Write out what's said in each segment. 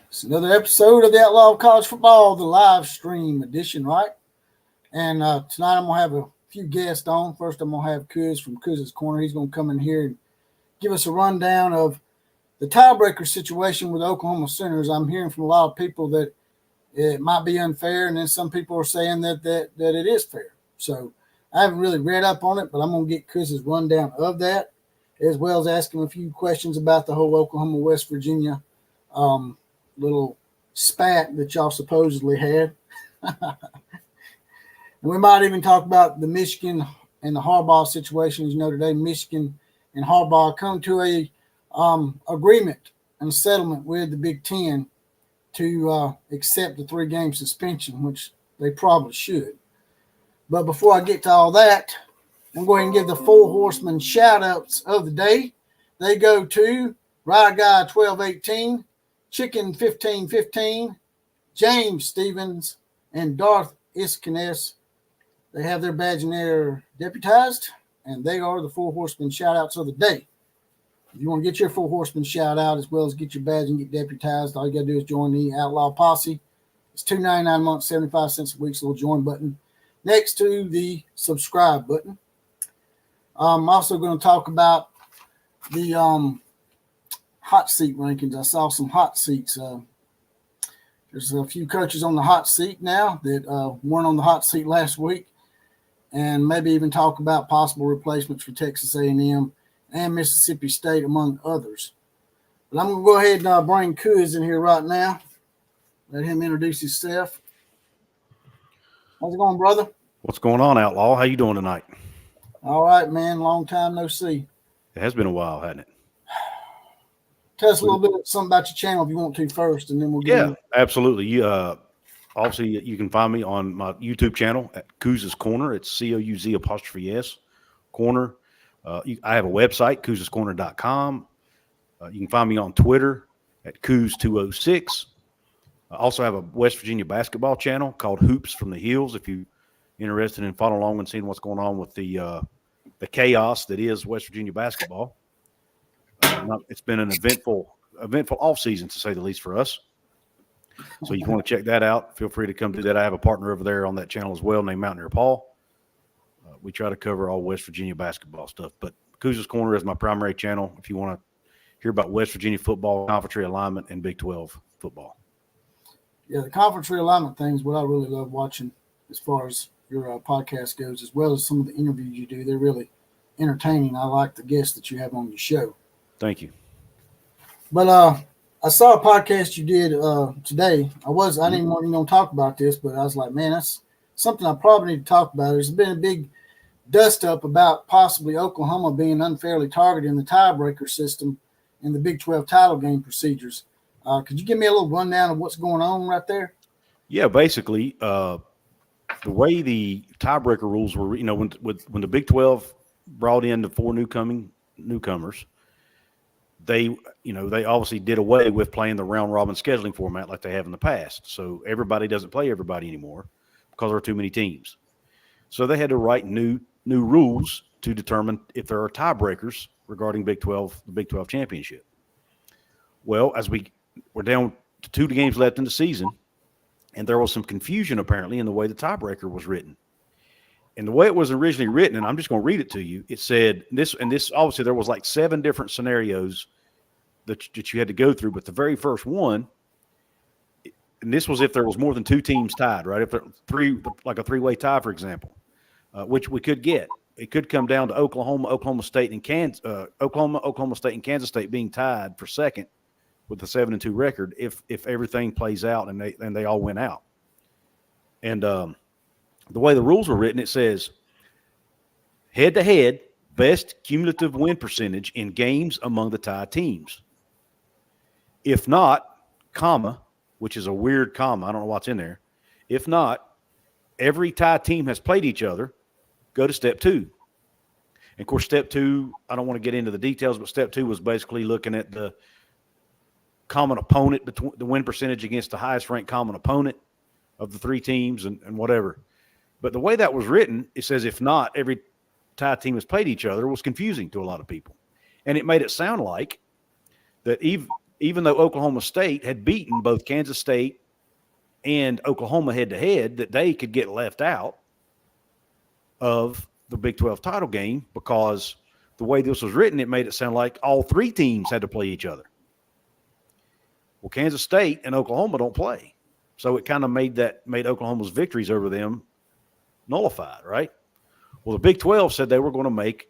It's another episode of the Outlaw of College Football, the live stream edition, right? And tonight I'm going to have a few guests on. First, I'm going to have Kuz from Kuz's Corner. He's going to come in here and give us a rundown of the tiebreaker situation with Oklahoma Sooners. I'm hearing from a lot of people that it might be unfair, and then some people are saying that it is fair. So I haven't really read up on it, but I'm going to get Kuz's rundown of that, as well as ask him a few questions about the whole Oklahoma-West Virginia little spat that y'all supposedly had. And we might even talk about the Michigan and the Harbaugh situation. You know, today Michigan and Harbaugh come to a agreement and a settlement with the Big Ten to accept the 3-game suspension, which they probably should. But before I get to all that, I'm going to give the Four Horsemen shout-outs of the day. They go to Ride Guy 1218, Chicken 1515, James Stevens, and Darth Iskines. They have their badge and they're deputized, and they are the Four Horsemen shout-outs of the day. If you want to get your Four Horsemen shout-out as well as get your badge and get deputized, all you got to do is join the Outlaw Posse. It's $2.99 a month, 75 cents a week, so little join button next to the subscribe button. I'm also going to talk about the hot seat rankings. I saw some hot seats. There's a few coaches on the hot seat now that weren't on the hot seat last week, and maybe even talk about possible replacements for Texas A&M and Mississippi State, among others. But I'm going to go ahead and bring Kuz in here right now. Let him introduce himself. How's it going, brother? What's going on, Outlaw? How you doing tonight? All right, man. Long time no see. It has been a while, hasn't it? Tell us a little bit something about your channel if you want to first, and then we'll get in. Absolutely. You obviously you can find me on my YouTube channel at Kuz's Corner. It's COUZ' Corner. I have a website, Kuz'sCorner.com. You can find me on Twitter at Kuz206. I also have a West Virginia basketball channel called Hoops from the Hills. If you're interested in following along and seeing what's going on with the chaos that is West Virginia basketball. It's been an eventful off season, to say the least, for us. So you want to check that out, feel free to come do that. I have a partner over there on that channel as well named Mountaineer Paul. We try to cover all West Virginia basketball stuff. But Kuz's Corner is my primary channel if you want to hear about West Virginia football, conference realignment, and Big 12 football. Yeah, the conference realignment thing is what I really love watching as far as your podcast goes, as well as some of the interviews you do. They're really entertaining. I like the guests that you have on your show. Thank you. But I saw a podcast you did today. I didn't want to talk about this, but I was like, man, that's something I probably need to talk about. There's been a big dust up about possibly Oklahoma being unfairly targeted in the tiebreaker system in the Big 12 title game procedures. Could you give me a little rundown of what's going on right there? Yeah, basically, the way the tiebreaker rules were, when the Big 12 brought in the 4 newcomers, they obviously did away with playing the round robin scheduling format like they have in the past. So everybody doesn't play everybody anymore because there are too many teams. So they had to write new rules to determine if there are tiebreakers regarding the Big 12 championship. Well, as we're down to 2 games left in the season, and there was some confusion apparently in the way the tiebreaker was written. And the way it was originally written, and I'm just going to read it to you, it said this obviously there was like 7 different scenarios that you had to go through, but the very first one, and this was if there was more than 2 teams tied, right? If there like a 3-way tie, for example, which we could get. It could come down to Oklahoma State, and Kansas State being tied for second with a 7-2 record if everything plays out and they all win out. And the way the rules were written, it says head-to-head best cumulative win percentage in games among the tied teams. If not, which is a weird comma, I don't know what's in there. If not, every tied team has played each other, go to step 2. And of course, step 2, I don't want to get into the details, but step 2 was basically looking at the common opponent, between the win percentage against the highest ranked common opponent of the 3 teams and whatever. But the way that was written, it says if not, every tied team has played each other, was confusing to a lot of people. And it made it sound like that even though Oklahoma State had beaten both Kansas State and Oklahoma head-to-head, that they could get left out of the Big 12 title game because the way this was written, it made it sound like all three teams had to play each other. Well, Kansas State and Oklahoma don't play. So it kind of made Oklahoma's victories over them nullified, right? Well, the Big 12 said they were going to make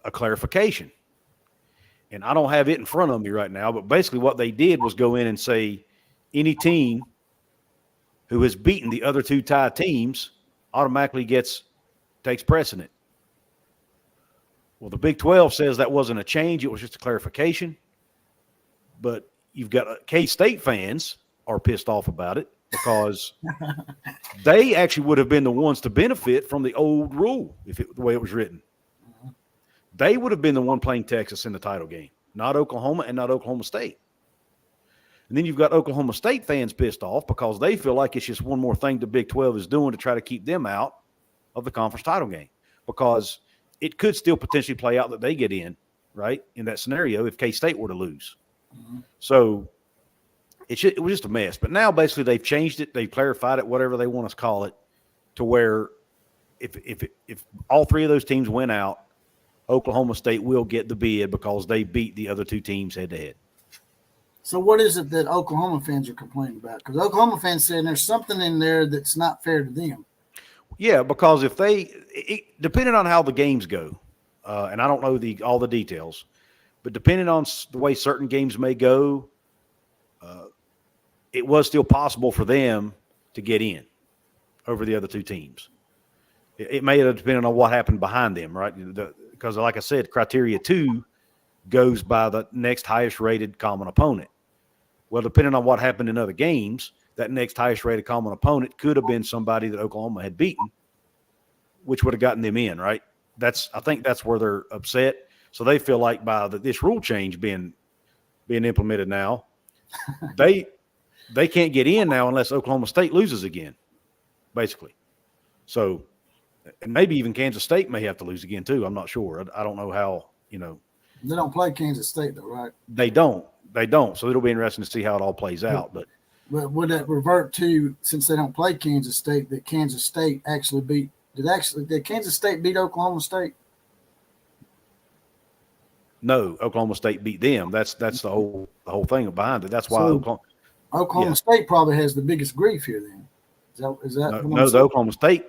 a clarification. And I don't have it in front of me right now, but basically what they did was go in and say any team who has beaten the other two tied teams automatically takes precedent. Well, the Big 12 says that wasn't a change. It was just a clarification. But you've got K-State fans are pissed off about it because they actually would have been the ones to benefit from the old rule the way it was written. They would have been the one playing Texas in the title game, not Oklahoma and not Oklahoma State. And then you've got Oklahoma State fans pissed off because they feel like it's just one more thing the Big 12 is doing to try to keep them out of the conference title game, because it could still potentially play out that they get in, right, in that scenario if K-State were to lose. Mm-hmm. So it was just a mess. But now basically they've changed it. They've clarified it, whatever they want to call it, to where if all three of those teams win out, Oklahoma State will get the bid because they beat the other two teams head-to-head. So what is it that Oklahoma fans are complaining about? Because Oklahoma fans saying there's something in there that's not fair to them. Yeah, because depending on how the games go, and I don't know all the details, but depending on the way certain games may go, it was still possible for them to get in over the other two teams. It may have depended on what happened behind them, right? Because like I said, criteria 2 goes by the next highest rated common opponent. Well, depending on what happened in other games, that next highest rated common opponent could have been somebody that Oklahoma had beaten, which would have gotten them in, right? I think that's where they're upset. So they feel like by this rule change being implemented now, they can't get in now unless Oklahoma State loses again, basically. So, and maybe even Kansas State may have to lose again too. I'm not sure. I don't know how, They don't play Kansas State though, right? They don't. So it'll be interesting to see how it all plays out. But would that revert to, since they don't play Kansas State, that Kansas State actually did Kansas State beat Oklahoma State? No, Oklahoma State beat them. That's the whole thing behind it. That's why Oklahoma State probably has the biggest grief here. Then is that no? The Oklahoma State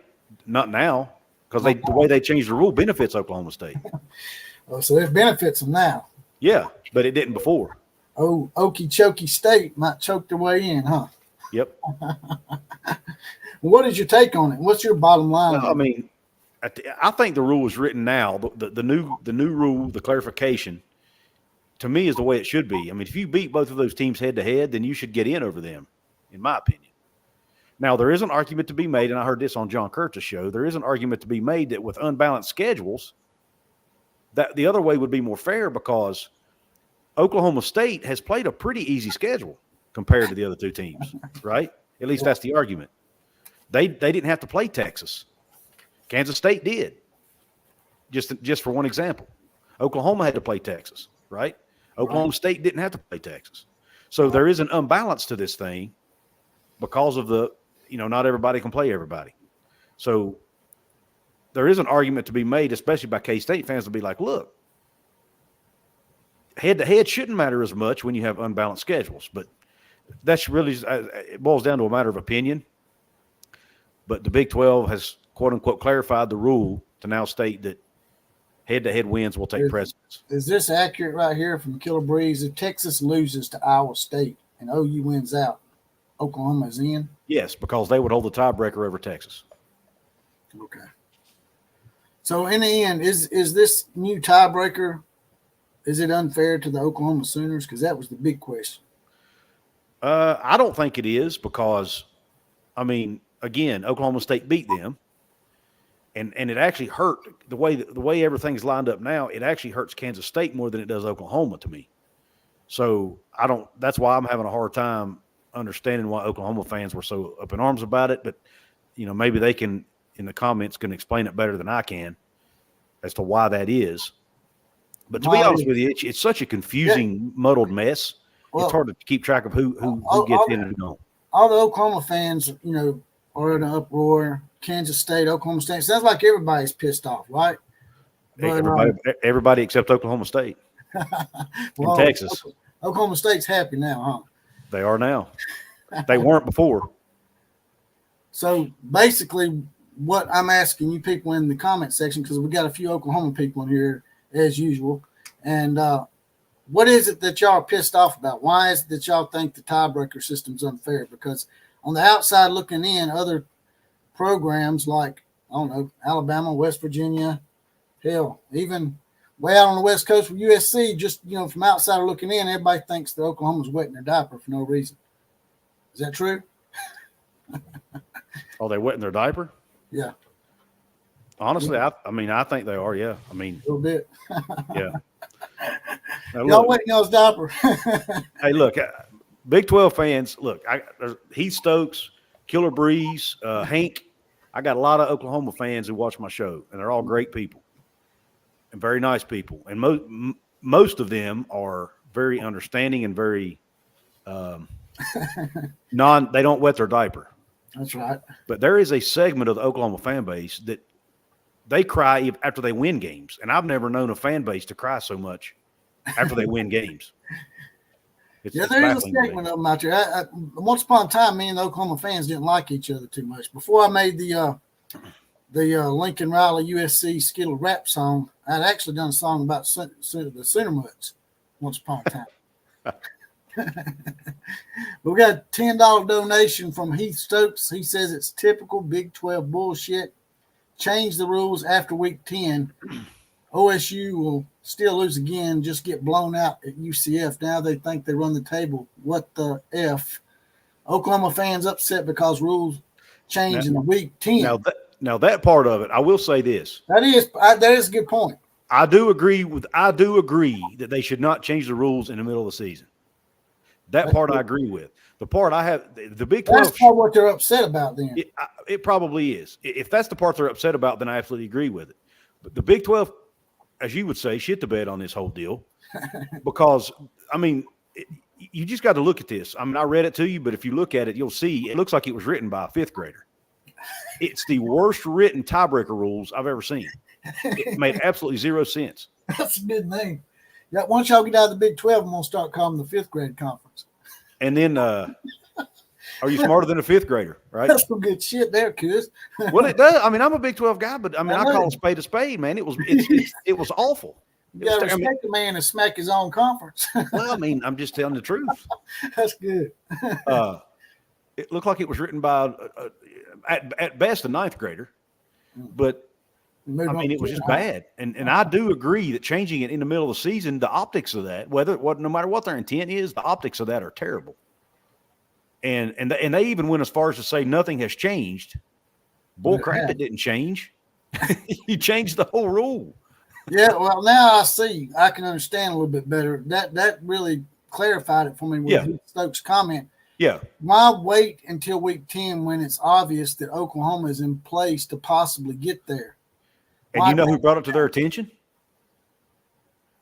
not now, because the way they changed the rule benefits Oklahoma State. Oh, so it benefits them now. Yeah, but it didn't before. Oh, Okeechobee State might choke their way in, huh? Yep. What is your take on it? What's your bottom line? Well, I mean, I think the rule is written now. The new rule, the clarification, to me, is the way it should be. I mean, if you beat both of those teams head to head, then you should get in over them, in my opinion. Now, there is an argument to be made, and I heard this on John Kurtz's show. There is an argument to be made that with unbalanced schedules, that the other way would be more fair, because Oklahoma State has played a pretty easy schedule compared to the other two teams, right? At least that's the argument. They didn't have to play Texas. Kansas State did. Just for one example. Oklahoma had to play Texas, right? Oklahoma State didn't have to play Texas. So there is an unbalance to this thing because of not everybody can play everybody. So there is an argument to be made, especially by K-State fans, to be like, look, head-to-head shouldn't matter as much when you have unbalanced schedules. But that's really – it boils down to a matter of opinion. But the Big 12 has, quote-unquote, clarified the rule to now state that head-to-head wins will take precedence. Is this accurate right here from Killer Breeze? If Texas loses to Iowa State and OU wins out, Oklahoma is in? Yes, because they would hold the tiebreaker over Texas. Okay. So in the end, is this new tiebreaker, is it unfair to the Oklahoma Sooners? Because that was the big question. I don't think it is, because, I mean, again, Oklahoma State beat them, and it actually hurt the way everything's lined up now. It actually hurts Kansas State more than it does Oklahoma to me. So that's why I'm having a hard time understanding why Oklahoma fans were so up in arms about it. But maybe they can, in the comments, can explain it better than I can as to why that is. But to be honest with you, it's such a confusing, muddled mess it's hard to keep track of who gets in and who don't. All the Oklahoma fans, are in an uproar. Kansas State, Oklahoma State. Sounds like everybody's pissed off, right? But, everybody except Oklahoma State and Texas. Oklahoma State's happy now, huh? They are now. They weren't before. So basically, what I'm asking you people in the comment section, because we got a few Oklahoma people in here as usual, and what is it that y'all are pissed off about? Why is it that y'all think the tiebreaker system's unfair? Because on the outside looking in, other programs like, I don't know, Alabama, West Virginia, hell, even way out on the West Coast with USC, just, from outside looking in, everybody thinks that Oklahoma's wetting their diaper for no reason. Is that true? Are they wetting their diaper? Yeah. Honestly, I think they are, yeah. A little bit. Yeah. Y'all wetting y'all's diaper. Hey, look, Big 12 fans, look, there's Heath Stokes, Killer Breeze, Hank. I got a lot of Oklahoma fans who watch my show, and they're all great people and very nice people. And most of them are very understanding and very they don't wet their diaper. That's right. But there is a segment of the Oklahoma fan base that they cry after they win games. And I've never known a fan base to cry so much after they win games. There is a segment of them out there. Once upon a time, me and the Oklahoma fans didn't like each other too much. Before I made the Lincoln Riley USC Skittle rap song, I'd actually done a song about the Center Mutts once upon a time. We got a $10 donation from Heath Stokes. He says it's typical Big 12 bullshit. Change the rules after week 10. OSU will still lose again, just get blown out at UCF. Now they think they run the table. What the F? Oklahoma fans upset because rules change in the week 10. Now that part of it, I will say this. That is a good point. I do agree that they should not change the rules in the middle of the season. That's part I agree with. The part I have, the Big 12. That's part what they're upset about then. It probably is. If that's the part they're upset about, then I absolutely agree with it. But the Big 12, as you would say, shit the bed on this whole deal. Because, you just got to look at this. I read it to you, but if you look at it, you'll see it looks like it was written by a fifth grader. It's the worst written tiebreaker rules I've ever seen. It made absolutely zero sense. That's a good name. Yeah, once y'all get out of the Big 12, I'm going to start calling the fifth grade conference. And then, are you smarter than a fifth grader, right? That's some good shit there, cuz. Well, it does. I'm a Big 12 guy, but I call a spade, man. It was awful. You got to respect the man and smack his own conference. Well, I'm just telling the truth. That's good. It looked like it was written by, at best, a ninth grader, but it was just bad. And I do agree that changing it in the middle of the season, the optics of that, no matter what their intent is, the optics of that are terrible. And they even went as far as to say nothing has changed. Bull crap, it didn't change. You changed the whole rule. Yeah, well, now I see. I can understand a little bit better. That really clarified it for me with Stokes' comment. Yeah. Why wait until week 10 when it's obvious that Oklahoma is in place to possibly get there? And you know who brought it to their attention?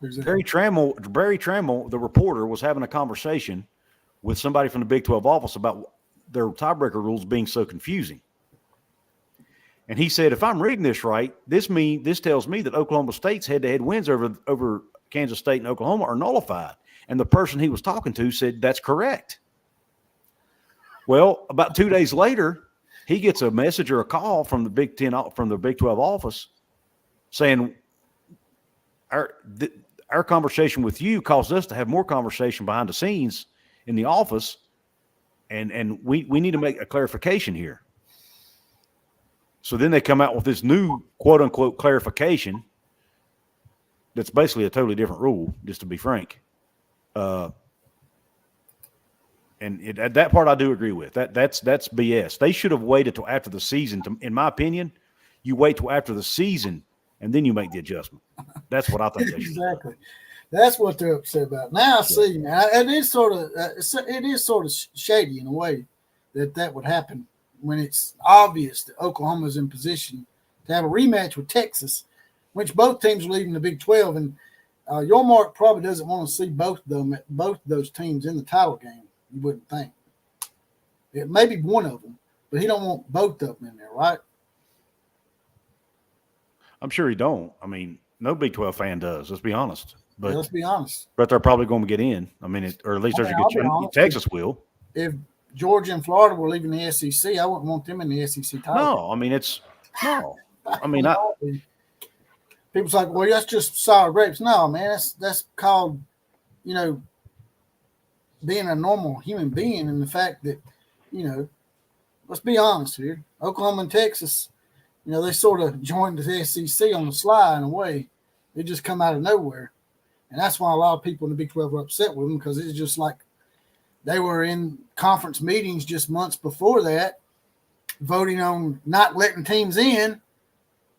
Barry Trammell, the reporter, was having a conversation with somebody from the Big 12 office about their tiebreaker rules being so confusing. And he said, if I'm reading this right, this tells me that Oklahoma State's head-to-head wins over Kansas State and Oklahoma are nullified. And the person he was talking to said that's correct. Well, about 2 days later, he gets a message or a call from the Big 12 office saying our conversation with you caused us to have more conversation behind the scenes in the office, and we need to make a clarification here. So then they come out with this new quote-unquote clarification that's basically a totally different rule, just to be frank. And that part I do agree with. That's BS. They should have waited till after the season. In my opinion, you wait till after the season and then you make the adjustment. That's what I think they should exactly. That's what they're upset about. Now I see. Now it is sort of shady in a way that would happen when it's obvious that Oklahoma is in position to have a rematch with Texas, which both teams are leaving the Big 12. And Yormark probably doesn't want to see both of those teams in the title game. You wouldn't think. It may be one of them, but he don't want both of them in there, right? I'm sure he don't. I mean, no Big 12 fan does. Let's be honest. But yeah, let's be honest. But they're probably going to get in. I mean, or at least there's a good chance. Texas will. If Georgia and Florida were leaving the SEC, I wouldn't want them in the SEC title. No, I mean people's like, well, that's just sour grapes. No, man, that's called, being a normal human being, and the fact that, let's be honest here, Oklahoma and Texas, they sort of joined the SEC on the sly in a way. It just come out of nowhere. And that's why a lot of people in the Big 12 are upset with them, because it's just like they were in conference meetings just months before that, voting on not letting teams in,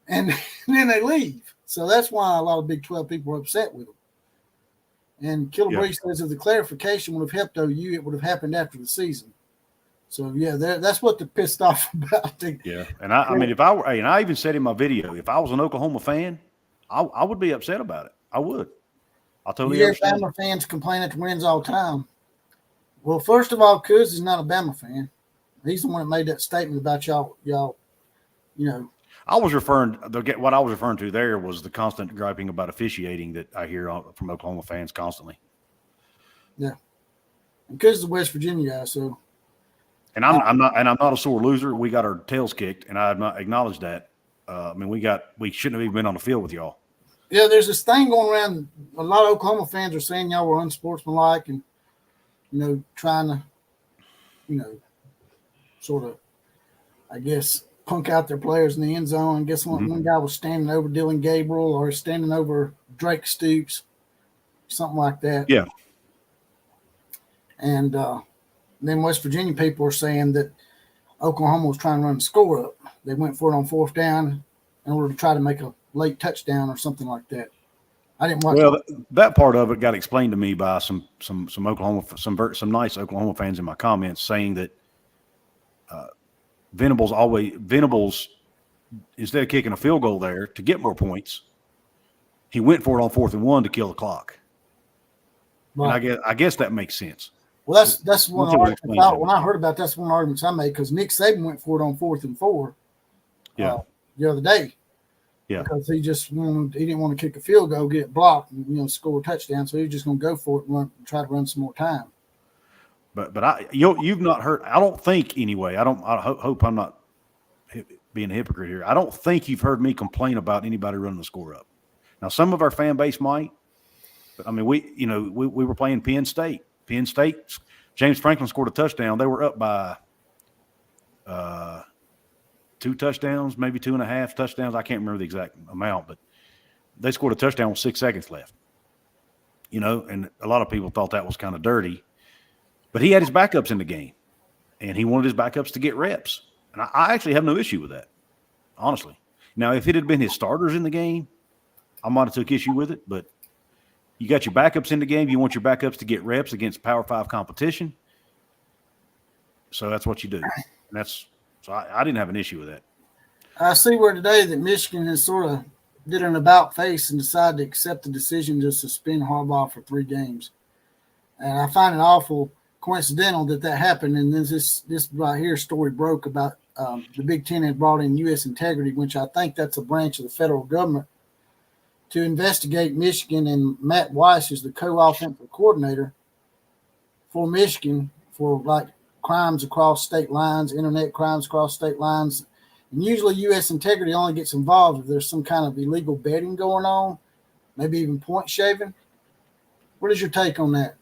and then they leave. So that's why a lot of Big 12 people are upset with them. And Killebreeze says if the clarification would have helped OU, it would have happened after the season. So, yeah, that's what they're pissed off about. And I mean, I even said in my video, if I was an Oklahoma fan, I would be upset about it. I would. I totally understand. Bama fans complain at the wins all the time. Well, first of all, Cuz is not a Bama fan. He's the one that made that statement about y'all. I was referring to there was the constant griping about officiating that I hear from Oklahoma fans constantly. Yeah, because it's a West Virginia guy, so. And I'm not a sore loser. We got our tails kicked, and I have not acknowledged that. I mean, we shouldn't have even been on the field with y'all. Yeah, there's this thing going around. A lot of Oklahoma fans are saying y'all were unsportsmanlike and, trying to, sort of, I guess, punk out their players in the end zone. I guess one guy was standing over Dylan Gabriel or standing over Drake Stoops, something like that. Yeah. And then West Virginia people are saying that Oklahoma was trying to run the score up. They went for it on fourth down in order to try to make a late touchdown or something like that. I didn't watch. Well, that part of it got explained to me by some Oklahoma, some nice Oklahoma fans in my comments saying that Venables, instead of kicking a field goal there to get more points, he went for it on 4th and 1 to kill the clock. Right. And I guess that makes sense. Well, that's one argument. When I heard about that's one argument I made, because Nick Saban went for it on 4th and 4. Yeah. The other day. Yeah. Because he didn't want to kick a field goal, get it blocked, and score a touchdown. So he was just going to go for it and try to run some more time. But you've not heard. I don't think anyway. I hope I'm not being a hypocrite here. I don't think you've heard me complain about anybody running the score up. Now, some of our fan base might, but I mean, we were playing Penn State. Penn State, James Franklin scored a touchdown. They were up by 2 touchdowns, maybe 2.5 touchdowns. I can't remember the exact amount, but they scored a touchdown with 6 seconds left. And a lot of people thought that was kind of dirty. But he had his backups in the game, and he wanted his backups to get reps. And I actually have no issue with that, honestly. Now, if it had been his starters in the game, I might have took issue with it. But you got your backups in the game. You want your backups to get reps against Power 5 competition. So that's what you do. And so I didn't have an issue with that. I see where today that Michigan has sort of did an about face and decided to accept the decision to suspend Harbaugh for 3 games. And I find it awful coincidental that happened, and then this right here story broke about the Big Ten had brought in U.S. Integrity, which I think that's a branch of the federal government, to investigate Michigan, and Matt Weiss is the co-offensive coordinator for Michigan for like crimes across state lines, internet crimes across state lines. And usually U.S. Integrity only gets involved if there's some kind of illegal betting going on, maybe even point shaving. What is your take on that?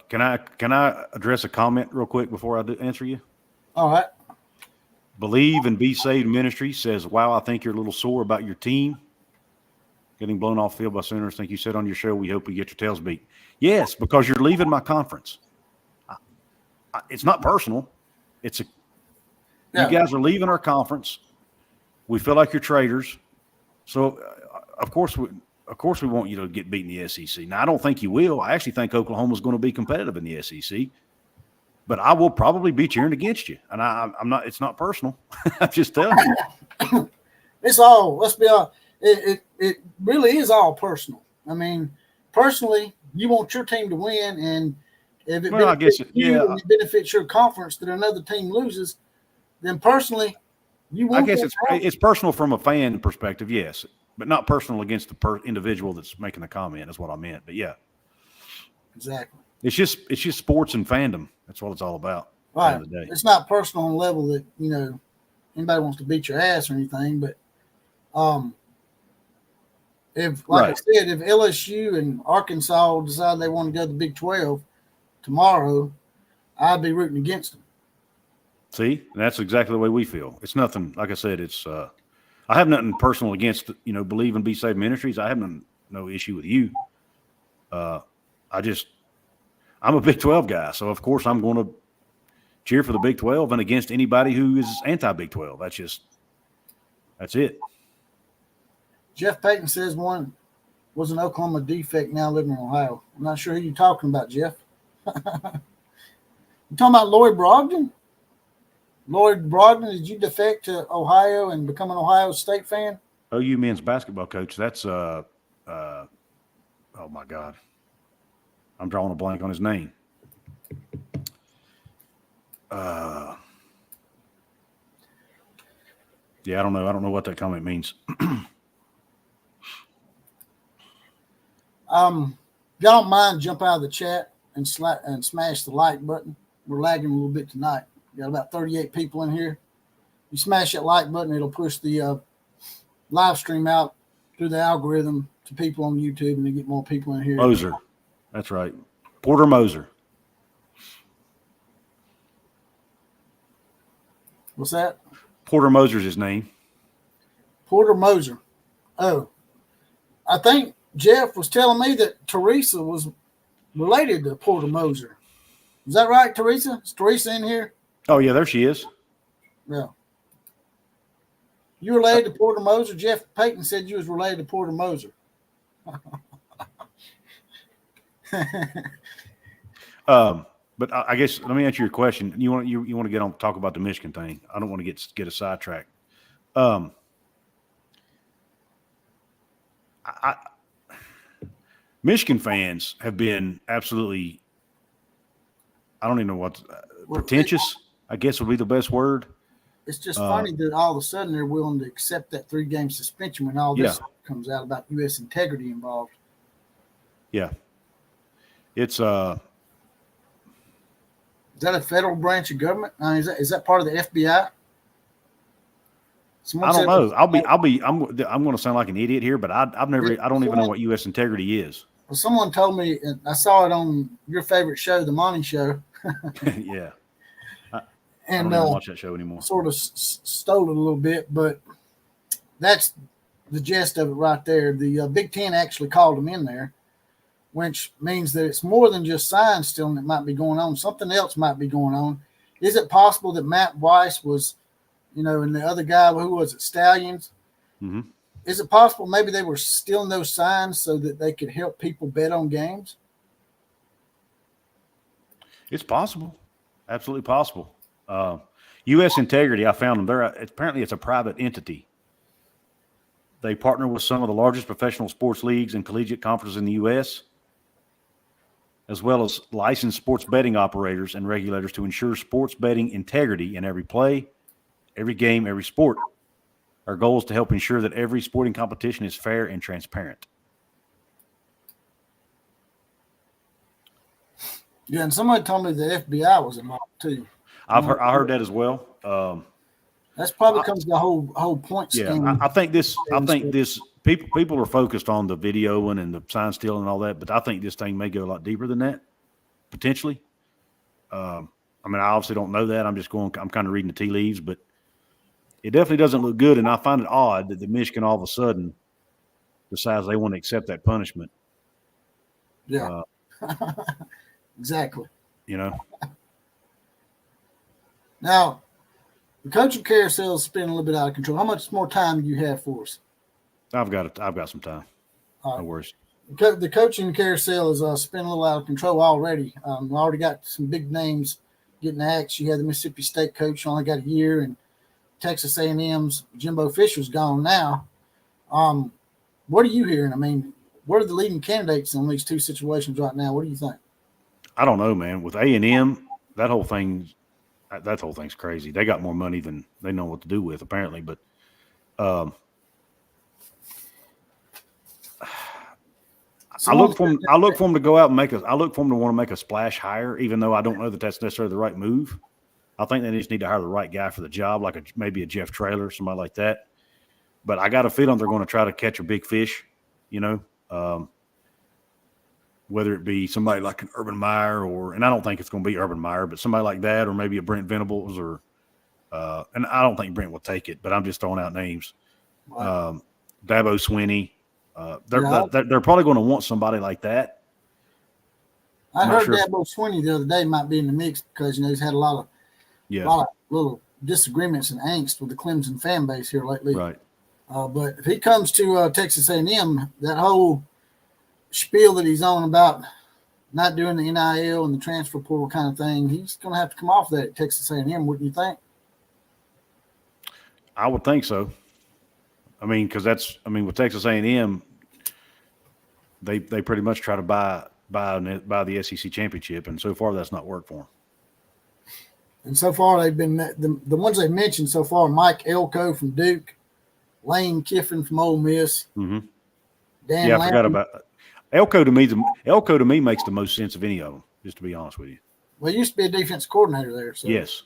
Can I address a comment real quick before I answer you? All right. Believe and Be Saved Ministry says, wow, I think you're a little sore about your team getting blown off field by Sooners. Think you said on your show, we hope we get your tails beat. Yes, because you're leaving my conference. It's not personal. You guys are leaving our conference. We feel like you're traitors. So, of course, we want you to get beat in the SEC. Now, I don't think you will. I actually think Oklahoma's going to be competitive in the SEC. But I will probably be cheering against you. And I'm not – it's not personal. I'm just telling you. It's all – let's be honest. it really is all personal. I mean, personally, you want your team to win, and if it Well, I benefits guess, you and it benefits your conference that another team loses, then personally, you I want guess that to happen. it's personal from a fan perspective, yes, but not personal against the individual that's making the comment. That's what I meant. But yeah, Exactly. it's just sports and fandom. That's what it's all about. Right. At the end of the day. It's not personal on the level that anybody wants to beat your ass or anything, but if, like I said, if LSU and Arkansas decide they want to go to the Big 12 tomorrow, I'd be rooting against them. See, that's exactly the way we feel. It's nothing. Like I said, it's. I have nothing personal against Believe in Be Saved Ministries. I have no issue with you. I'm a Big 12 guy, so of course I'm going to cheer for the Big 12 and against anybody who is anti-Big 12. That's it. Jeff Payton says one was an Oklahoma defect, now living in Ohio. I'm not sure who you're talking about, Jeff. You talking about Lloyd Brogdon? Lloyd Brogdon, did you defect to Ohio and become an Ohio State fan? OU men's basketball coach. That's oh my God, I'm drawing a blank on his name. Yeah, I don't know. I don't know what that comment means. Y'all don't mind jump out of the chat and smash the like button. We're lagging a little bit tonight. We got about 38 people in here. You smash that like button, it'll push the live stream out through the algorithm to people on YouTube, and they get more people in here. Moser, that's right, Porter Moser. What's that? Porter Moser's his name. Porter Moser. Oh, I think Jeff was telling me that Teresa was related to Porter Moser. Is that right, Teresa? Is Teresa in here? Oh, yeah, there she is. Yeah. You related to Porter Moser? Jeff Payton said you was related to Porter Moser. But I guess let me answer your question. You want to get on talk about the Michigan thing. I don't want to get a sidetrack. Michigan fans have been absolutely, I don't even know what, pretentious, I guess would be the best word. It's just funny that all of a sudden they're willing to accept that 3-game suspension when all this comes out about U.S. integrity involved. Yeah. It's Is that a federal branch of government? Is that part of the FBI? I don't know. I'm going to sound like an idiot here, but I don't even know what U.S. integrity is. Well, someone told me, and I saw it on your favorite show, The Monty Show. Yeah. I And don't even watch that show anymore. Sort of stole it a little bit, but that's the gist of it right there. The Big Ten actually called them in there, which means that it's more than just sign stealing that might be going on. Something else might be going on. Is it possible that Matt Weiss was, and the other guy, who was it, Stallions? Mm-hmm. Is it possible maybe they were stealing those signs so that they could help people bet on games? It's possible. Absolutely possible. U.S. Integrity, I found them. Apparently it's a private entity. They partner with some of the largest professional sports leagues and collegiate conferences in the U.S., as well as licensed sports betting operators and regulators to ensure sports betting integrity in every play, every game, every sport. Our goal is to help ensure that every sporting competition is fair and transparent. Yeah, and somebody told me the FBI was involved too. I heard that as well. That's probably comes to the whole point scheme. Yeah, I think this people are focused on the videoing and the sign stealing and all that, but I think this thing may go a lot deeper than that, potentially. I obviously don't know that. I'm kind of reading the tea leaves, but it definitely doesn't look good, and I find it odd that the Michigan all of a sudden decides they want to accept that punishment. Yeah, exactly. Now, the coaching carousel is spinning a little bit out of control. How much more time do you have for us? I've got some time. No worries. The coaching carousel is spinning a little out of control already. We already got some big names getting axed. You had the Mississippi State coach, only got a year, and Texas A&M's Jimbo Fisher's gone now. What are you hearing? I mean, what are the leading candidates on these two situations right now? What do you think? I don't know, man. With A&M, that whole thing's crazy. They got more money than they know what to do with, apparently. But I look for them to go out and I look for them to want to make a splash hire, even though I don't know that that's necessarily the right move. I think they just need to hire the right guy for the job, like maybe a Jeff Traylor, somebody like that. But I got a feeling they're going to try to catch a big fish, whether it be somebody like an Urban Meyer and I don't think it's going to be Urban Meyer, but somebody like that, or maybe a Brent Venables, and I don't think Brent will take it, but I'm just throwing out names. Right. Dabo Swinney. They're probably going to want somebody like that. I heard Dabo Swinney the other day might be in the mix because he's had a lot of little disagreements and angst with the Clemson fan base here lately. Right. But if he comes to Texas A&M, that whole spiel that he's on about not doing the NIL and the transfer portal kind of thing, he's going to have to come off that at Texas A&M, wouldn't you think? I would think so. I mean, because with Texas A&M, they pretty much try to buy the SEC championship, and so far that's not worked for them. And so far they've been the ones they've mentioned so far: Mike Elko from Duke, Lane Kiffin from Ole Miss. Mm-hmm. Dan I forgot about Elko. Elko to me makes the most sense of any of them. Just to be honest with you. Well, he used to be a defense coordinator there. So. Yes.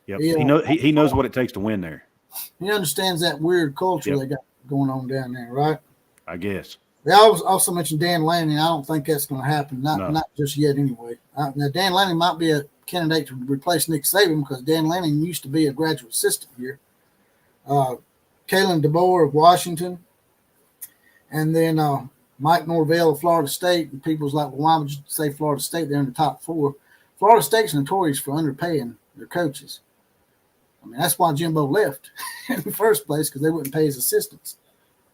Yep. He knows what it takes to win there. He understands that weird culture they got going on down there, right? I guess. They also mentioned Dan Lanning. I don't think that's going to happen. Not just yet, anyway. Now, Dan Lanning might be a candidate to replace Nick Saban because Dan Lanning used to be a graduate assistant here. Kalen DeBoer of Washington, and then Mike Norvell of Florida State. And people's like, well, why would you say Florida State? They're in the top 4. Florida State's notorious for underpaying their coaches. I mean, that's why Jimbo left in the first place, because they wouldn't pay his assistants.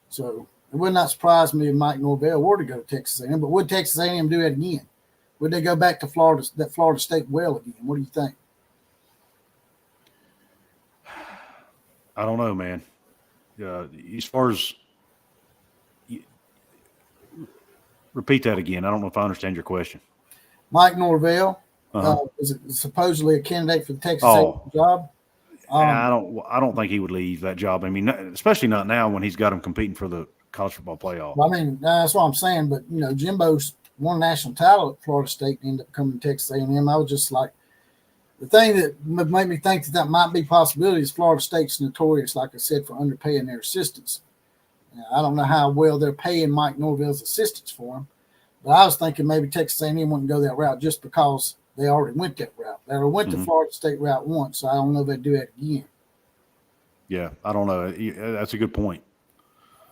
So it would not surprise me if Mike Norvell were to go to Texas A&M. But would Texas A&M do it again? Would they go back to Florida State well again? What do you think? I don't know, man. As far as repeat that again. I don't know if I understand your question. Mike Norvell is supposedly a candidate for the Texas A&M job. I don't think he would leave that job. I mean, especially not now when he's got him competing for the college football playoff. Well, I mean, that's what I'm saying. But Jimbo's won national title at Florida State and ended up coming to Texas A&M. I was just like, the thing that made me think that might be a possibility is Florida State's notorious, like I said, for underpaying their assistants. I don't know how well they're paying Mike Norvell's assistants for him, but I was thinking maybe Texas A&M wouldn't go that route just because they already went that route. They already went the Florida State route once, so I don't know if they'd do that again. Yeah, I don't know. That's a good point.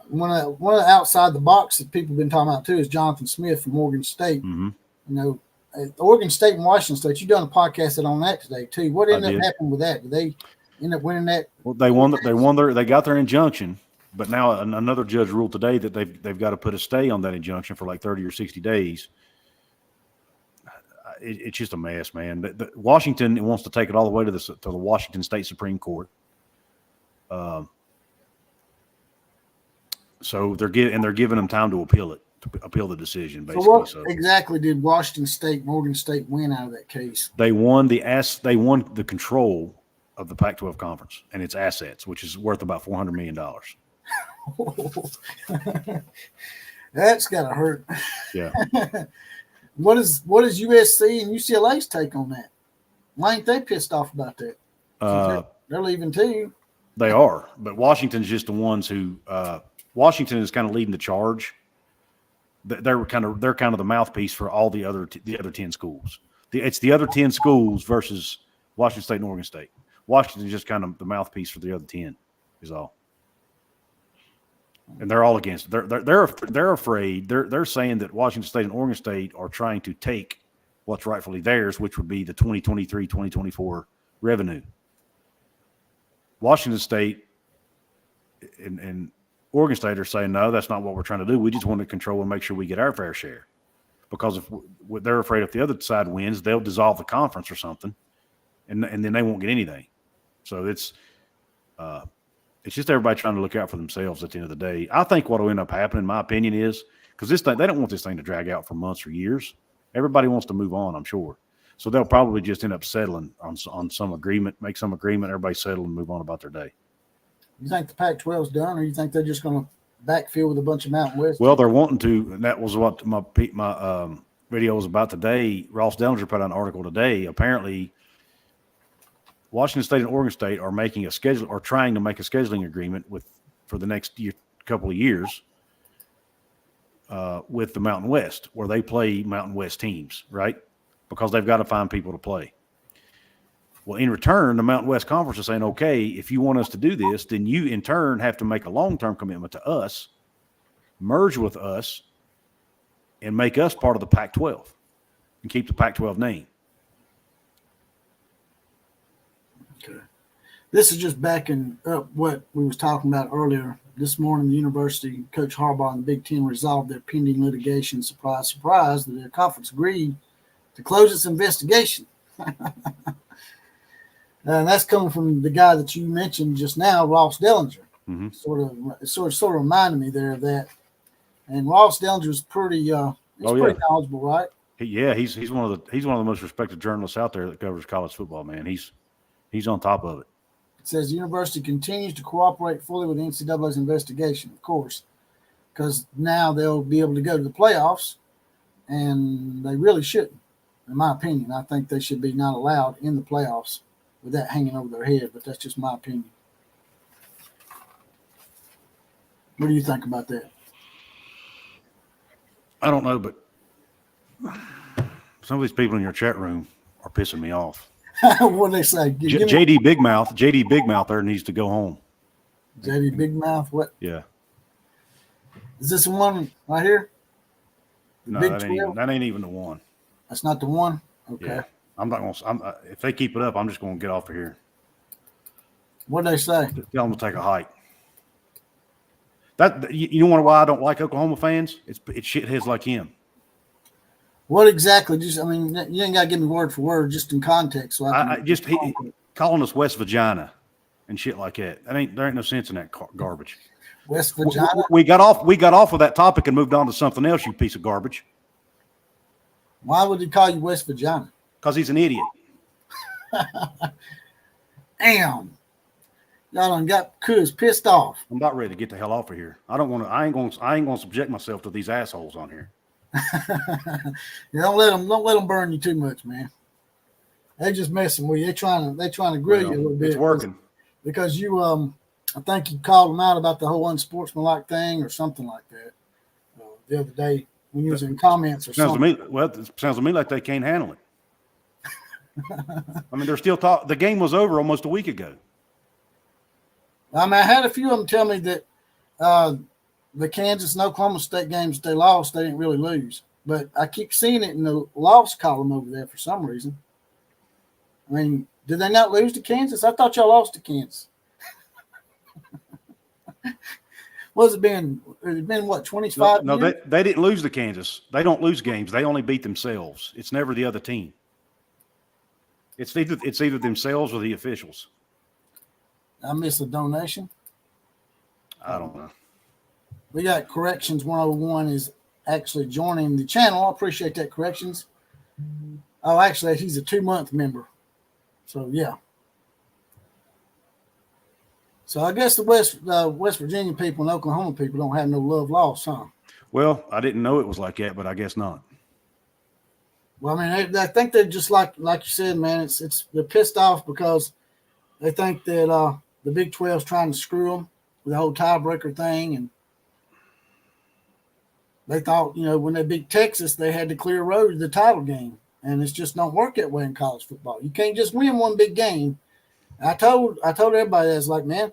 One of the outside the box that people have been talking about too is Jonathan Smith from Oregon State. Mm-hmm. Oregon State and Washington State. You done a podcast on that today too. What ended up happening with that? Did they end up winning that? Well, they got their injunction, but now another judge ruled today that they've got to put a stay on that injunction for like 30 or 60 days. It's just a mess, man. Washington wants to take it all the way to the Washington State Supreme Court. So they're giving them time to appeal the decision. Basically, so what exactly did Washington State and Oregon State win out of that case? They won the control of the Pac-12 conference and its assets, which is worth about $400 million. That's gotta hurt. Yeah. What is USC and UCLA's take on that? Why ain't they pissed off about that? They're leaving too. They are, but Washington's just the ones who Washington is kind of leading the charge. They're kind of the mouthpiece for all the other 10 schools. It's the other 10 schools versus Washington State and Oregon State. Washington is just kind of the mouthpiece for the other 10 is all. And they're all against it. They're afraid. They're saying that Washington State and Oregon State are trying to take what's rightfully theirs, which would be the 2023-2024 revenue. Washington State and Oregon State are saying, no, that's not what we're trying to do. We just want to control and make sure we get our fair share. Because if they're afraid if the other side wins, they'll dissolve the conference or something, and then they won't get anything. So it's It's just everybody trying to look out for themselves at the end of the day. I think what will end up happening, in my opinion, is because this thing, they don't want this thing to drag out for months or years. Everybody wants to move on, I'm sure. So they'll probably just end up settling on some agreement, make some agreement, everybody settle and move on about their day. You think the Pac-12's done, or you think they're just going to backfill with a bunch of Mountain West? Well, they're wanting to, and that was what my video was about today. Ross Dellinger put out an article today. Apparently, Washington State and Oregon State are making a schedule or trying to make a scheduling agreement for the next couple of years with the Mountain West, where they play Mountain West teams, right? Because they've got to find people to play. Well, in return, the Mountain West Conference is saying, okay, if you want us to do this, then you in turn have to make a long-term commitment to us, merge with us, and make us part of the Pac-12 and keep the Pac-12 name. Okay. This is just backing up what we was talking about earlier. This morning, the university, Coach Harbaugh and the Big Ten resolved their pending litigation. Surprise, surprise, that their conference agreed to close its investigation. And that's coming from the guy that you mentioned just now, Ross Dellinger. Mm-hmm. Sort of reminded me there of that. And Ross Dellinger's pretty pretty knowledgeable, right? He's one of the most respected journalists out there that covers college football, man. He's on top of it. It says the university continues to cooperate fully with the NCAA's investigation, of course, because now they'll be able to go to the playoffs, and they really shouldn't, in my opinion. I think they should be not allowed in the playoffs with that hanging over their head, but that's just my opinion. What do you think about that? I don't know, but some of these people in your chat room are pissing me off. What do they say? JD Big Mouth there needs to go home. JD Big Mouth, what? Yeah. Is this the one right here? No, that ain't even the one. That's not the one? Okay. Yeah. I'm not going to, if they keep it up, I'm just going to get off of here. What do they say? Tell them to take a hike. You know why I don't like Oklahoma fans? It's shitheads like him. What exactly? You ain't got to give me word for word, just in context. So calling us West Vagina and shit like that. There ain't no sense in that garbage. West Vagina. We got off of that topic and moved on to something else. You piece of garbage. Why would he call you West Vagina? Because he's an idiot. Damn. Y'all done got Kuz pissed off. I'm about ready to get the hell off of here. I ain't going to subject myself to these assholes on here. Don't let them burn you too much, man. They just messing with you. They trying to grill you a little bit. It's working. Because you I think you called them out about the whole unsportsmanlike thing or something like that the other day when you was in comments or something. It sounds to me like they can't handle it. I mean, they're still talking. The game was over almost a week ago. I had a few of them tell me that the Kansas and Oklahoma State games they lost, they didn't really lose. But I keep seeing it in the loss column over there for some reason. I mean, did they not lose to Kansas? I thought y'all lost to Kansas. What's it been? It's been what, 25 No, years? they didn't lose to Kansas. They don't lose games. They only beat themselves. It's never the other team. It's either themselves or the officials. I missed a donation. I don't know. We got Corrections 101 is actually joining the channel. I appreciate that, Corrections. Oh, actually, he's a 2-month member. So, yeah. So, I guess the West Virginia people and Oklahoma people don't have no love lost, huh? Well, I didn't know it was like that, but I guess not. Well, I mean, I think they're just like you said, man. They're pissed off because they think that the Big 12 is trying to screw them with the whole tiebreaker thing, and they thought, when they beat Texas, they had to clear road to the title game, and it's just don't work that way in college football. You can't just win one big game. I told everybody that, like, man,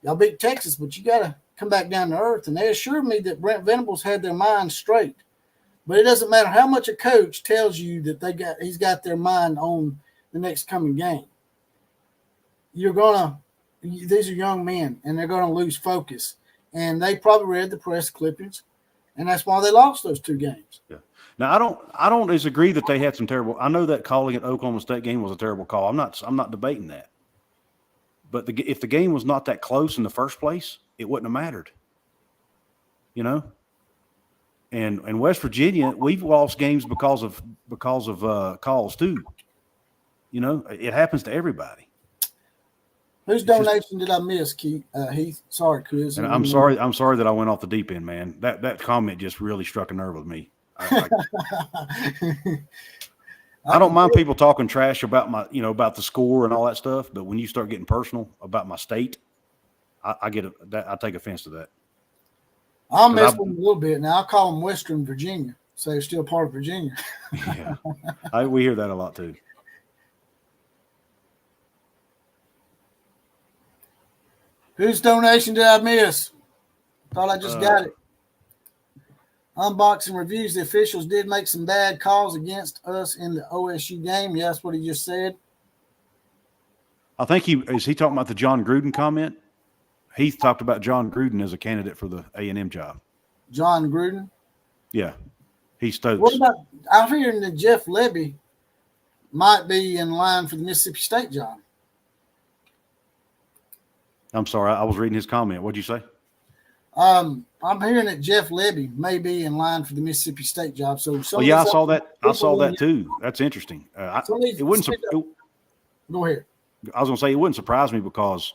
y'all beat Texas, but you got to come back down to earth, and they assured me that Brent Venables had their mind straight. But it doesn't matter how much a coach tells you that he's got their mind on the next coming game. These are young men, and they're going to lose focus. And they probably read the press clippings, and that's why they lost those 2 games. Yeah. Now I don't disagree that they had some terrible. I know that calling it Oklahoma State game was a terrible call. I'm not debating that. But if the game was not that close in the first place, it wouldn't have mattered. You know? And West Virginia, we've lost games because of calls too. You know, it happens to everybody. Whose donation did I miss, Keith? Heath? Sorry, Chris. And I'm sorry that I went off the deep end, man. That comment just really struck a nerve with me. I don't mind people talking trash about about the score and all that stuff, but when you start getting personal about my state, I take offense to that. I'll mess with them a little bit now. I'll call them Western Virginia, so they're still part of Virginia. Yeah, we hear that a lot too. Whose donation did I miss? Thought I just got it. Unboxing reviews. The officials did make some bad calls against us in the OSU game. Yeah, that's what he just said. I think is he talking about the John Gruden comment? Heath talked about John Gruden as a candidate for the A&M job. John Gruden? Yeah. He Stokes. What about, I'm hearing that Jeff Lebby might be in line for the Mississippi State job. I'm sorry, I was reading his comment. What'd you say? I'm hearing that Jeff Lebby may be in line for the Mississippi State job. So, I saw that. I saw that too. That's interesting. It wouldn't. Go ahead. I was going to say it wouldn't surprise me because,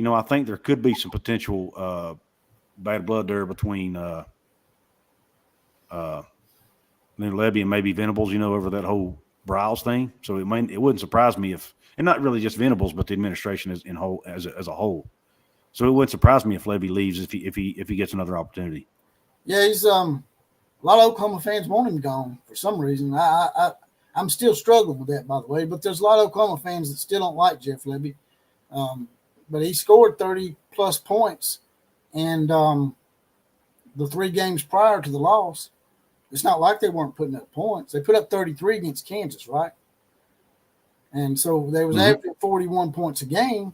I think there could be some potential bad blood there between Lebby and maybe Venables. Over that whole Browse thing. So it wouldn't surprise me if, and not really just Venables, but the administration as a whole. So it wouldn't surprise me if Lebby leaves if he gets another opportunity. Yeah, he's a lot of Oklahoma fans want him gone for some reason. I'm still struggling with that, by the way. But there's a lot of Oklahoma fans that still don't like Jeff Lebby. But he scored 30-plus points, and the 3 games prior to the loss, it's not like they weren't putting up points. They put up 33 against Kansas, right? And so they was averaging 41 points a game.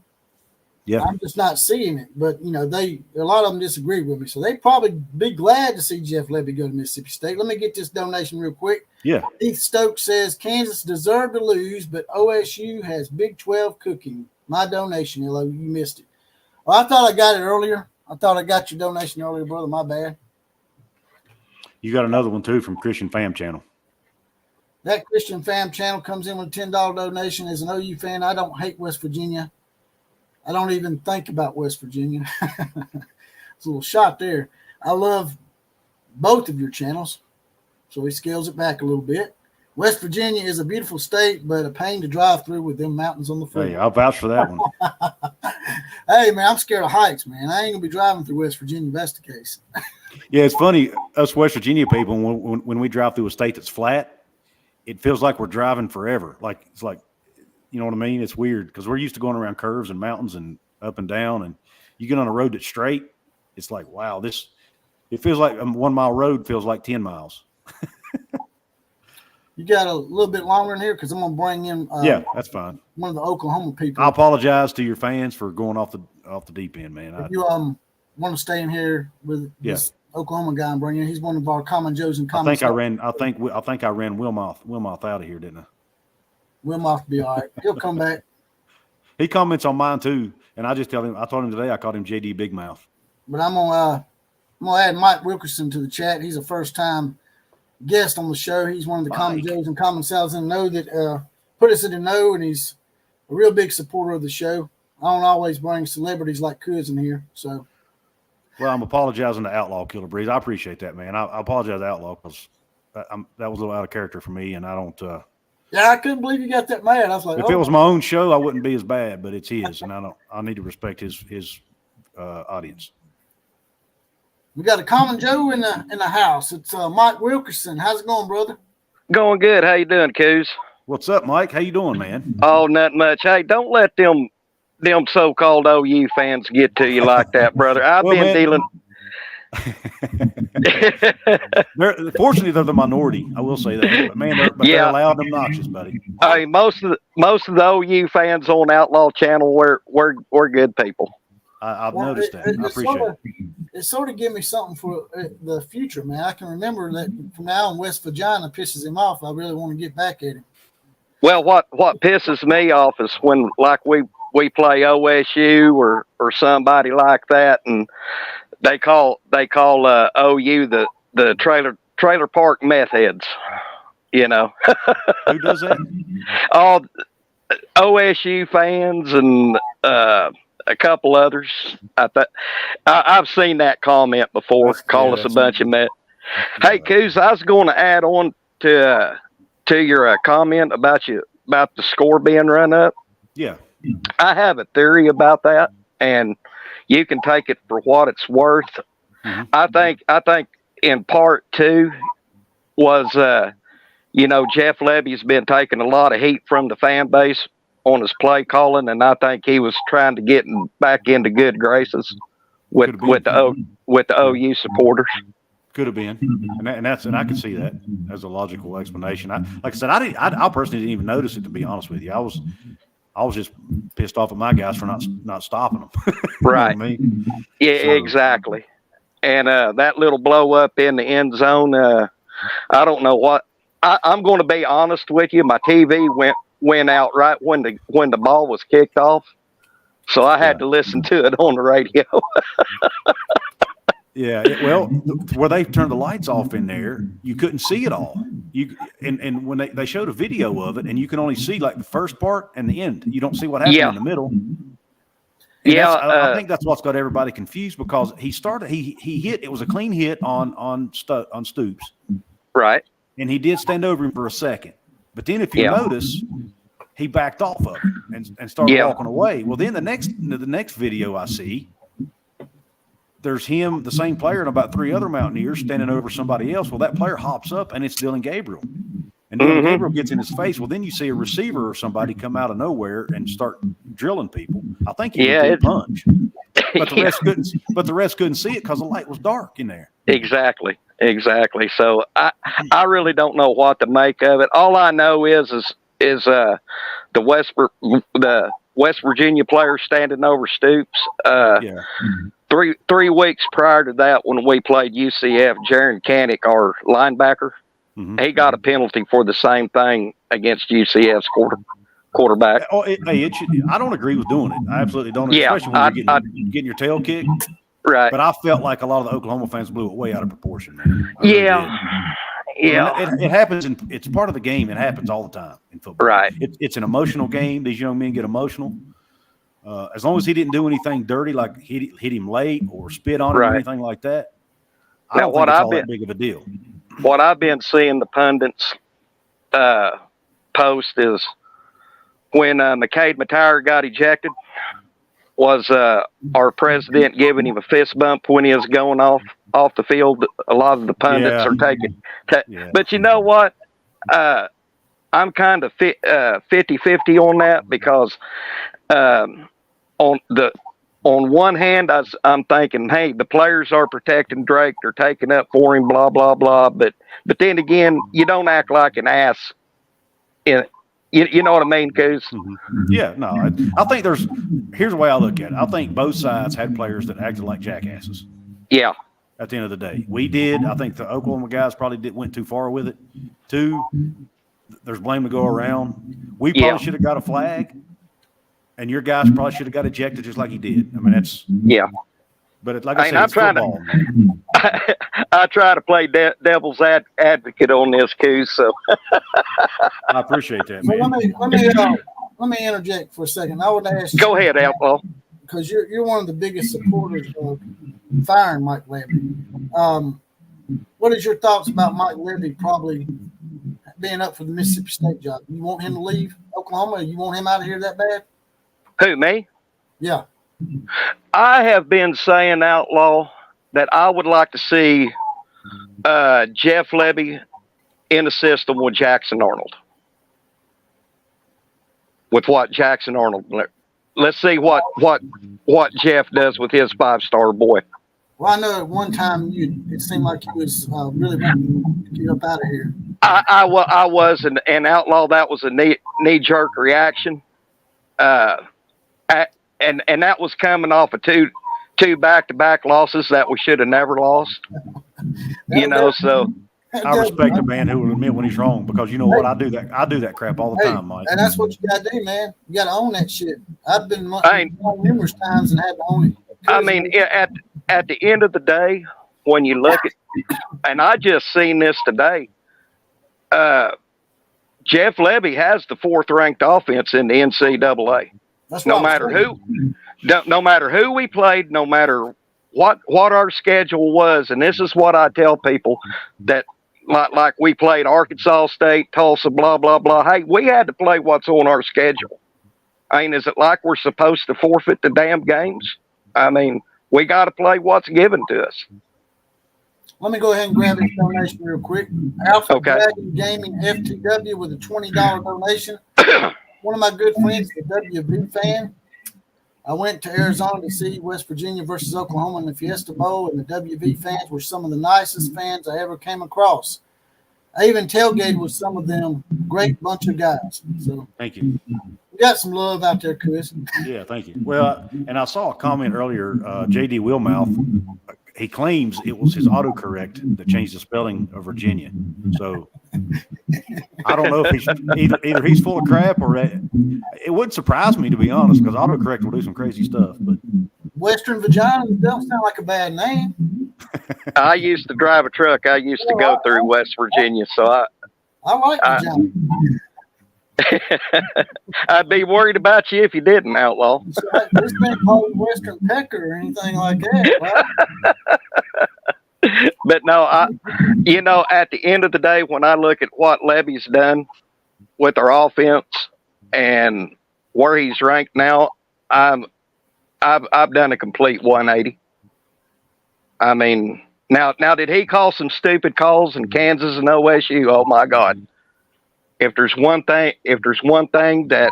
Yeah, I'm just not seeing it. But, a lot of them disagree with me. So they'd probably be glad to see Jeff Lebby go to Mississippi State. Let me get this donation real quick. Yeah. Heath Stokes says, Kansas deserved to lose, but OSU has Big 12 cooking. My donation, hello, you missed it. Well, I thought I got it earlier. I thought I got your donation earlier, brother. My bad. You got another one, too, from Christian Fam Channel. That Christian Fam Channel comes in with a $10 donation. As an OU fan, I don't hate West Virginia. I don't even think about West Virginia. It's a little shot there. I love both of your channels, so he scales it back a little bit. West Virginia is a beautiful state, but a pain to drive through with them mountains on the freeway. Hey, I'll vouch for that one. Hey, man, I'm scared of heights, man. I ain't going to be driving through West Virginia if that's the case. Yeah, it's funny. Us West Virginia people, when we drive through a state that's flat, it feels like we're driving forever. It's like, you know what I mean? It's weird because we're used to going around curves and mountains and up and down. And you get on a road that's straight, it's like, wow, it feels like a 1 mile road feels like 10 miles. You got a little bit longer in here because I'm going to bring in yeah, that's fine. One of the Oklahoma people. I apologize to your fans for going off the deep end, man. If you want to stay in here with this Oklahoma guy I'm bringing in, he's one of our Common Joes and Common. I think I ran Wilmoth out of here, didn't I? Wilmoth will be all right. He'll come back. He comments on mine too, and I told him today I called him JD Big Mouth. But I'm gonna add Mike Wilkerson to the chat. He's a first time guest on the show. He's one of the Common Joes and Common Sals and know that put us in the know, and he's a real big supporter of the show. I don't always bring celebrities like Kuz in here, so. Well, I'm apologizing to Outlaw Killer Breeze. I appreciate that, man. I apologize to Outlaw because that was a little out of character for me, and I don't. Yeah, I couldn't believe you got that mad. I was like, if it was my own show, I wouldn't be as bad, but it's his, and I need to respect his audience. We got a Common Joe in the house. It's Mike Wilkerson. How's it going, brother? Going good. How you doing, Coos? What's up, Mike? How you doing, man? Oh, not much. Hey, don't let them so-called OU fans get to you like that, brother. I've been dealing. Fortunately, they're the minority. I will say that, but man, they're loud and obnoxious, buddy. Hey, most of the OU fans on Outlaw Channel, we're good people. I've noticed that. I appreciate it. It sort of gave me something for the future, man. I can remember that from now on, West Virginia pisses him off. I really want to get back at him. Well, what pisses me off is when, like we we play OSU or somebody like that, and they call OU the trailer park meth heads. You know, Who does that? all OSU fans and a couple others. I've seen that comment before. Call us a bunch of meth. Hey, Coos, I was going to add on to your comment about the score being run up. Yeah. I have a theory about that, and you can take it for what it's worth. Mm-hmm. I think in part two was Jeff Levy's been taking a lot of heat from the fan base on his play calling, and I think he was trying to get back into good graces with the OU supporters. Could have been, and I could see that as a logical explanation. Like I said, I personally didn't even notice it, to be honest with you. I was just pissed off at my guys for not stopping them. Right. You know what I mean? Yeah, exactly. And that little blow up in the end zone, I don't know what. I'm going to be honest with you. My TV went out right when the ball was kicked off, so I had to listen to it on the radio. Yeah, well, where they turned the lights off in there, you couldn't see it all. And when they showed a video of it, and you can only see like the first part and the end. You don't see what happened in the middle. And I think that's what's got everybody confused, because he hit. It was a clean hit on Stoops, right? And he did stand over him for a second, but then if you notice, he backed off of it and started walking away. Well, then the next video I see, there's him, the same player, and about three other Mountaineers standing over somebody else. Well, that player hops up, and it's Dylan Gabriel. And Dylan Gabriel gets in his face. Well, then you see a receiver or somebody come out of nowhere and start drilling people. I think he did punch. But the rest couldn't see it because the light was dark in there. Exactly. So I really don't know what to make of it. All I know is the West Virginia player standing over Stoops. 3 weeks prior to that, when we played UCF, Jaron Canick, our linebacker, he got a penalty for the same thing against UCF's quarterback. I don't agree with doing it. I absolutely don't. Especially when you're getting your tail kicked. Right. But I felt like a lot of the Oklahoma fans blew it way out of proportion, man. Yeah. It happens, and it's part of the game. It happens all the time in football. Right. It's an emotional game. These young men get emotional. As long as he didn't do anything dirty, like hit him late or spit on him or anything like that, I don't think it's all that big of a deal. What I've been seeing the pundits post is when McCade Matire got ejected, was our president giving him a fist bump when he was going off the field. A lot of the pundits are taking. But you know what? I'm kind of 50-50 on that, because on one hand, I'm thinking, hey, the players are protecting Drake. They're taking up for him, blah, blah, blah. But then again, you don't act like an ass. You know what I mean, Coos? Yeah, no. I think here's the way I look at it. I think both sides had players that acted like jackasses. Yeah. At the end of the day. We did. I think the Oklahoma guys probably went too far with it. 2, there's blame to go around. We probably should have got a flag. And your guys probably should have got ejected just like he did. I mean, that's But like I said, it's football. I try to play devil's advocate on this, Coos. So I appreciate that, man. Let me interject for a second. I would ask. Go ahead, Outlaw. Because you're one of the biggest supporters of firing Mike Levy. What is your thoughts about Mike Levy probably being up for the Mississippi State job? You want him to leave Oklahoma? You want him out of here that bad? Who, me? Yeah. I have been saying, Outlaw, that I would like to see Jeff Levy in the system with Jackson Arnold. With what Jackson Arnold. Let's see what Jeff does with his 5-star boy. Well, I know at one time it seemed like he was really wanting to get up out of here. I was, and Outlaw, that was a knee-jerk reaction. And that was coming off of two back-to-back losses that we should have never lost. So I respect a man who will admit when he's wrong, because you know what, I do that crap all the time, Mike. And that's what you gotta do, man. You gotta own that shit. I've been wrong numerous times and had to own it. I mean, at the end of the day, when you look at, and I just seen this today, Jeff Levy has the 4th ranked offense in the NCAA. No matter who we played, no matter what our schedule was, and this is what I tell people that like we played Arkansas State, Tulsa, blah blah blah. Hey, we had to play what's on our schedule. I mean, is it like we're supposed to forfeit the damn games? I mean, we got to play what's given to us. Let me go ahead and grab this donation real quick. Alpha Dragon Gaming FTW with a $20 donation. One of my good friends, the WV fan. I went to Arizona to see West Virginia versus Oklahoma in the Fiesta Bowl, and the WV fans were some of the nicest fans I ever came across. I even tailgated with some of them. Great bunch of guys. So thank you. We got some love out there, Chris. Yeah, thank you. Well, and I saw a comment earlier, J.D. Willmouth, he claims it was his autocorrect that changed the spelling of Virginia. So I don't know if he's either he's full of crap, or it wouldn't surprise me, to be honest, because autocorrect will do some crazy stuff. But Western Virginia don't sound like a bad name. I used to drive a truck. I used to go through West Virginia, so I like Virginia. I'd be worried about you if you didn't, Outlaw. There's been called Western Pecker or anything like that, right? But no, at the end of the day, when I look at what Levy's done with our offense and where he's ranked now, I've done a complete 180. I mean, now did he call some stupid calls in Kansas and OSU? Oh my God. If there's one thing that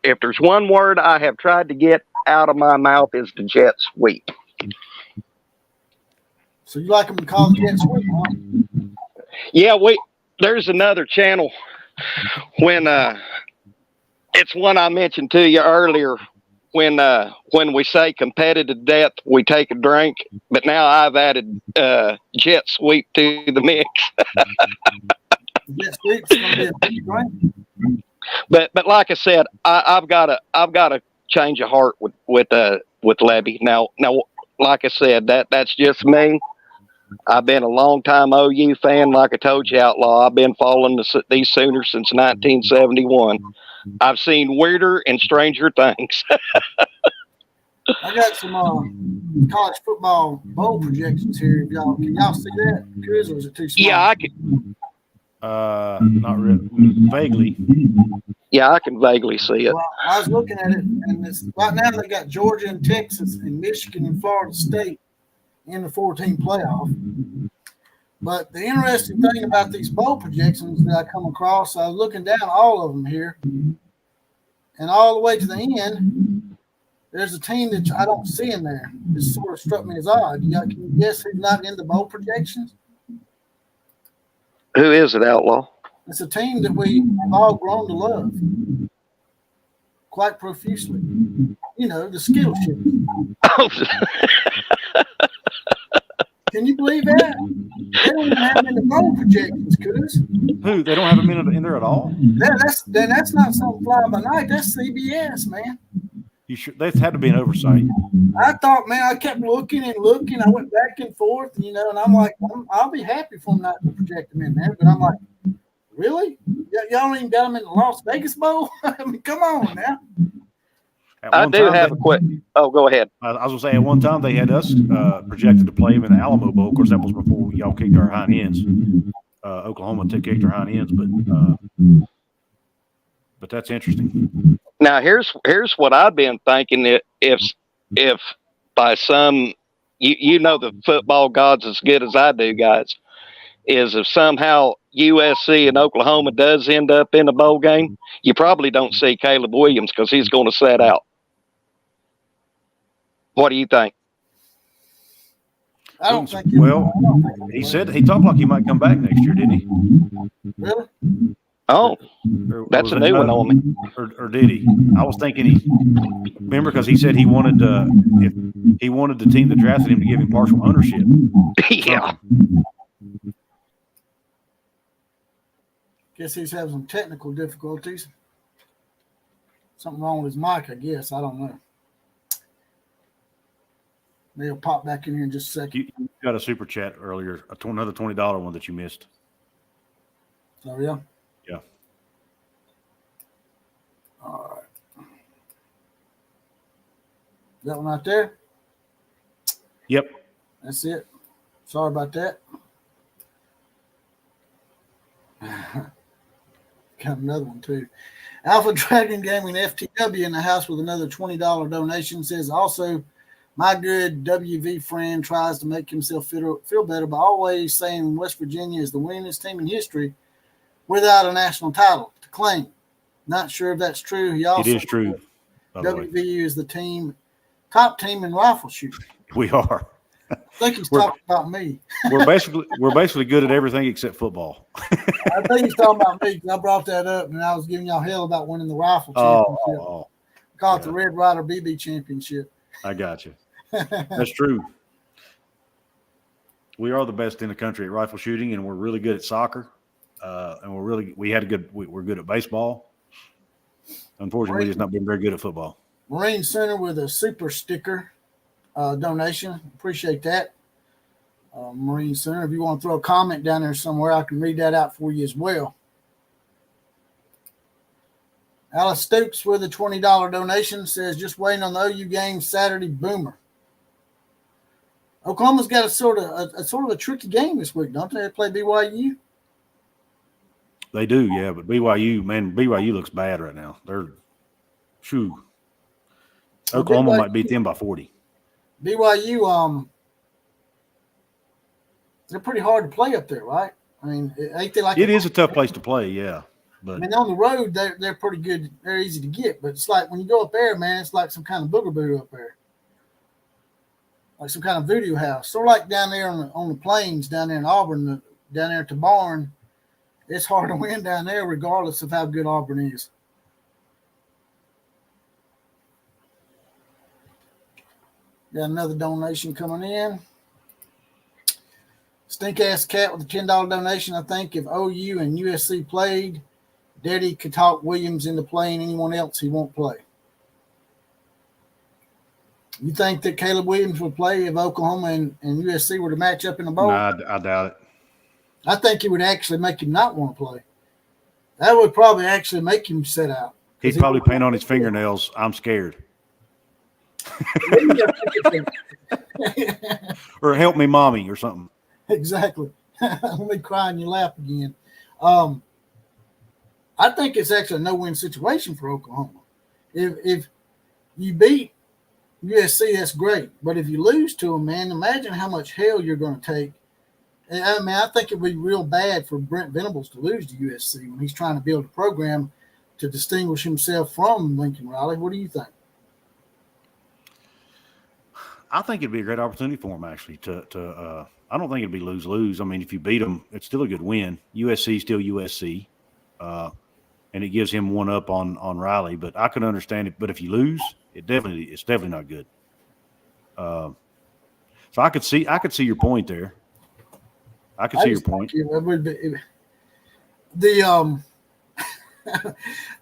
if there's one word I have tried to get out of my mouth, is the jet sweep. So you like them to call the jet sweep, huh? Yeah, there's another channel when it's one I mentioned to you earlier, when we say competitive death, we take a drink, but now I've added jet sweep to the mix. Jet sweep's gonna be a big drink. But like I said, I've got a change of heart with Levy. Now, like I said, that's just me. I've been a long time OU fan. Like I told you, Outlaw, I've been following these Sooners since 1971. I've seen weirder and stranger things. I got some college football bowl projections here. Can y'all see that? Chris, or is it too small? Yeah, I can. Not really. Vaguely. Yeah, I can vaguely see it. Well, I was looking at it, and right now they got Georgia and Texas and Michigan and Florida State in the 14 playoff. But the interesting thing about these bowl projections that I come across, I was looking down all of them here, and all the way to the end, there's a team that I don't see in there. It sort of struck me as odd. Can you guess who's not in the bowl projections? Who is it, Outlaw? It's a team that we have all grown to love quite profusely. You know, the skill shift. Can you believe that? They don't even have them in the bowl projections, Chris. Who? They don't have them in there at all? That's not some fly by night. That's CBS, man. You sure? That's had to be an oversight. I thought, man, I kept looking and looking. I went back and forth, and I'm like, I'll be happy for them not to project them in there. But I'm like, really? Y'all ain't got them in the Las Vegas Bowl? I mean, come on now. I do have a quick. Oh, go ahead. I was going to say, at one time they had us projected to play them in the Alamo Bowl. Of course, that was before y'all kicked our hind ends. Oklahoma kicked our hind ends, but that's interesting. Now, here's what I've been thinking. If by some, you know the football gods as good as I do, guys, is if somehow USC and Oklahoma does end up in a bowl game, you probably don't see Caleb Williams because he's going to set out. What do you think? I don't think. Well, he talked like he might come back next year, didn't he? Really? Oh, that's a new one on me. Or did he? I was thinking remember, because he said he wanted if he wanted the team that drafted him to give him partial ownership. Yeah. Guess he's having some technical difficulties. Something wrong with his mic, I guess. I don't know. Maybe he'll pop back in here in just a second. You got a super chat earlier, another $20 one that you missed. Oh, yeah? Yeah. All right. That one right there? Yep. That's it. Sorry about that. Got another one, too. Alpha Dragon Gaming FTW in the house with another $20 donation. Says, also, my good WV friend tries to make himself feel better by always saying West Virginia is the winningest team in history without a national title to claim. Not sure if that's true. He also It is true. By the way. WVU is the top team in rifle shooting. We are. I think he's talking about me. we're basically good at everything except football. I think he's talking about me because I brought that up and I was giving y'all hell about winning the rifle championship. Call it the Red Ryder BB championship. I got you. That's true. We are the best in the country at rifle shooting, and we're really good at soccer. And we're good at baseball. Unfortunately, we've just not been very good at football. Marine Center with a super sticker donation. Appreciate that. Marine Center. If you want to throw a comment down there somewhere, I can read that out for you as well. Alice Stoops with a $20 donation says, just waiting on the OU game Saturday, Boomer. Oklahoma's got a sort of a tricky game this week, don't they? They play BYU. They do, yeah, but BYU looks bad right now. Oklahoma might beat them by 40. BYU, they're pretty hard to play up there, right? I mean, ain't they like it is a tough place to play, yeah. But I mean, on the road, they're pretty good. They're easy to get, but it's like when you go up there, man, it's like some kind of boogaboo up there, like some kind of voodoo house. Sort of like down there on the plains, down there in Auburn, down there at the barn. It's hard to win down there, regardless of how good Auburn is. Got another donation coming in. Stink Ass Cat with a $10 donation. I think if OU and USC played, Daddy could talk Williams into playing anyone else he won't play. You think that Caleb Williams would play if Oklahoma and USC were to match up in the bowl? No, I doubt it. I think it would actually make him not want to play. That would probably actually make him sit out. He'd probably paint on his fingernails, I'm scared. Or help me, mommy, or something. Exactly. Let me cry in your lap again. I think it's actually a no-win situation for Oklahoma. If you beat USC, that's great. But if you lose to them, man, imagine how much hell you're going to take. I mean, I think it would be real bad for Brent Venables to lose to USC when he's trying to build a program to distinguish himself from Lincoln Riley. What do you think? I think it'd be a great opportunity for him, actually. I don't think it'd be lose-lose. I mean, if you beat them, it's still a good win. USC still USC, and it gives him one up on Riley. But I can understand it. But if you lose, it's definitely not good. So I could see your point there. I can see your point.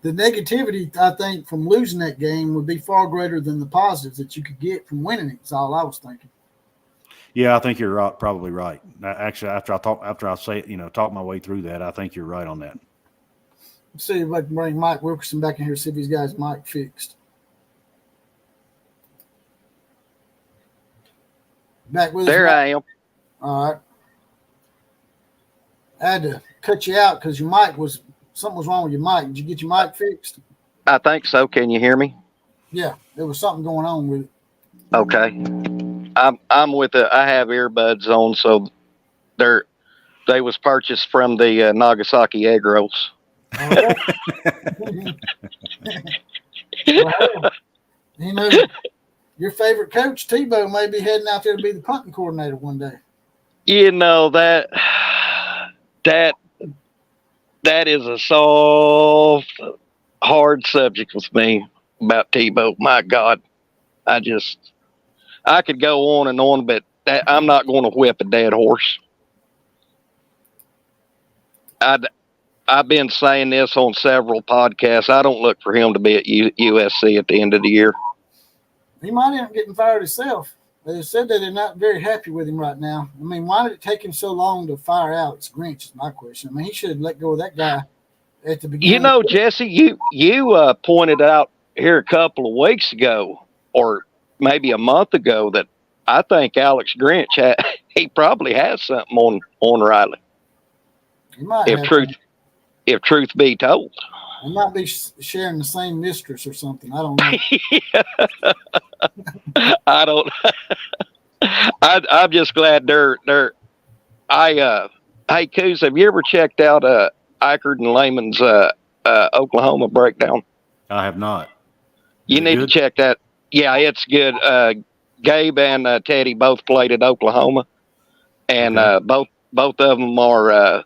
The negativity, I think, from losing that game would be far greater than the positives that you could get from winning it. That's all I was thinking. Yeah, I think you're right, probably right. Actually, after I talk my way through that, I think you're right on that. Let's see if I can bring Mike Wilkerson back in here, see if he's got his mic fixed. Back with us. There I am. All right. I had to cut you out because something was wrong with your mic. Did you get your mic fixed? I think so. Can you hear me? Yeah, there was something going on with it. Okay. I'm with I have earbuds on, so they was purchased from the Nagasaki egg rolls. Well, you know, your favorite coach, Tebow, may be heading out there to be the punting coordinator one day. You know, that is a soft, hard subject with me about Tebow. My God, I could go on and on, but I'm not going to whip a dead horse. I've been saying this on several podcasts. I don't look for him to be at USC at the end of the year. He might end up getting fired himself. They said that they're not very happy with him right now. I mean, why did it take him so long to fire Alex Grinch is my question. I mean, he should have let go of that guy at the beginning. You know, Jesse, you pointed out here a couple of weeks ago, or maybe a month ago, that I think Alex Grinch he probably has something on Riley. He might If truth be told, he might be sharing the same mistress or something. I don't know. I don't. I'm just glad they're. Hey, Coos, have you ever checked out Eichert and Lehman's Oklahoma breakdown? I have not. You need to check that. Yeah, it's good. Gabe and Teddy both played at Oklahoma, and both of them are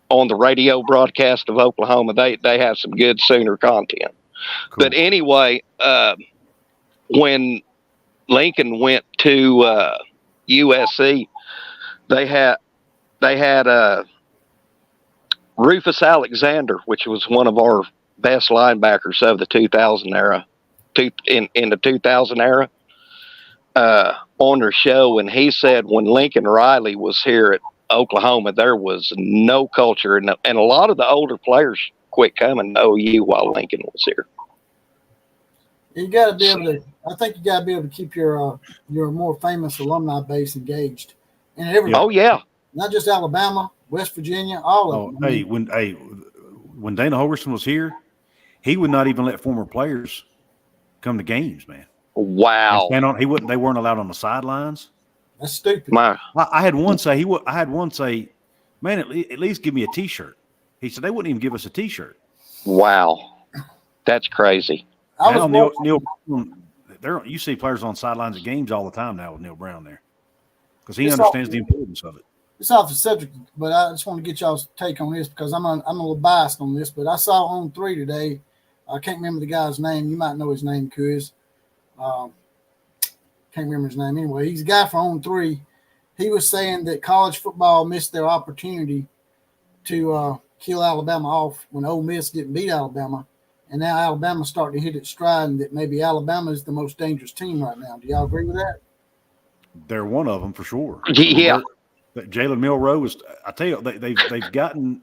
on the radio broadcast of Oklahoma. They have some good Sooner content. Cool. But anyway, when Lincoln went to USC, they had Rufus Alexander, which was one of our best linebackers of the 2000 era, in the 2000 era, on their show, and he said when Lincoln Riley was here at Oklahoma, there was no culture, and a lot of the older players quit coming to OU while Lincoln was here. You got to be able to. I think you got to be able to keep your more famous alumni base engaged, and everybody. Oh yeah, not just Alabama, West Virginia, all of them. When Dana Holgerson was here, he would not even let former players come to games, man. Wow. They weren't allowed on the sidelines. That's stupid. I had one say man, at least give me a T-shirt. He said they wouldn't even give us a T-shirt. Wow, that's crazy. Now, Neil, you see players on sidelines at games all the time now with Neil Brown there, because he understands the importance of it. It's off the subject, but I just want to get y'all's take on this because I'm a little biased on this. But I saw on 3 today. I can't remember the guy's name. You might know his name, Kuz. Can't remember his name anyway. He's a guy from On 3. He was saying that college football missed their opportunity to kill Alabama off when Ole Miss didn't beat Alabama. And now Alabama's starting to hit its stride, and that maybe Alabama is the most dangerous team right now. Do y'all agree with that? They're one of them for sure. Yeah. Jalen Milroe is. I tell you, they've gotten.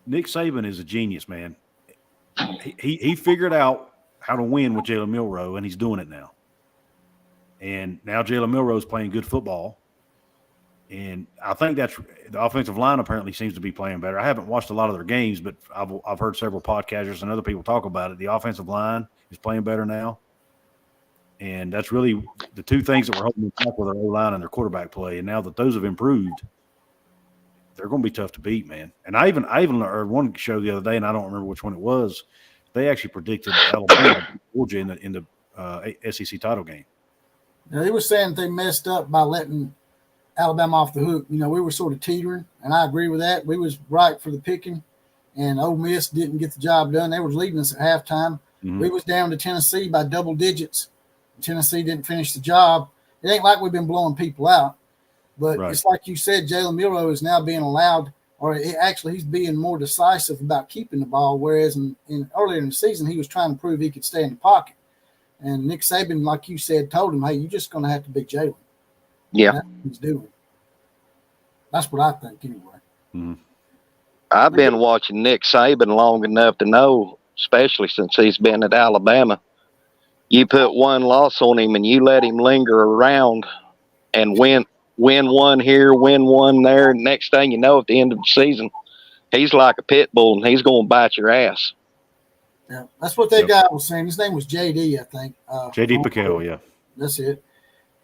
Nick Saban is a genius, man. He figured out how to win with Jalen Milroe, and he's doing it now. And now Jalen Milroe is playing good football. And I think that's the offensive line apparently seems to be playing better. I haven't watched a lot of their games, but I've heard several podcasters and other people talk about it. The offensive line is playing better now. And that's really the two things that we're holding back with their O-line and their quarterback play. And now that those have improved, they're going to be tough to beat, man. And I even heard one show the other day, and I don't remember which one it was. They actually predicted Alabama, Georgia in the SEC title game. Now, they were saying they messed up by letting Alabama off the hook. You know, we were sort of teetering, and I agree with that. We was right for the picking, and Ole Miss didn't get the job done. They was leading us at halftime. Mm-hmm. We was down to Tennessee by double digits. Tennessee didn't finish the job. It ain't like we've been blowing people out, but It's like you said, Jalen Milroe is now being allowed, or he's being more decisive about keeping the ball, whereas earlier in the season he was trying to prove he could stay in the pocket. And Nick Saban, like you said, told him, hey, you're just going to have to beat Jalen. Yeah. That's what he's doing. That's what I think anyway. Mm-hmm. I've been watching Nick Saban long enough to know, especially since he's been at Alabama, you put one loss on him and you let him linger around and win one here, win one there. Next thing you know, at the end of the season, he's like a pit bull and he's going to bite your ass. Yeah, that's what that guy was saying. His name was JD, I think. JD Piquet, yeah. That's it.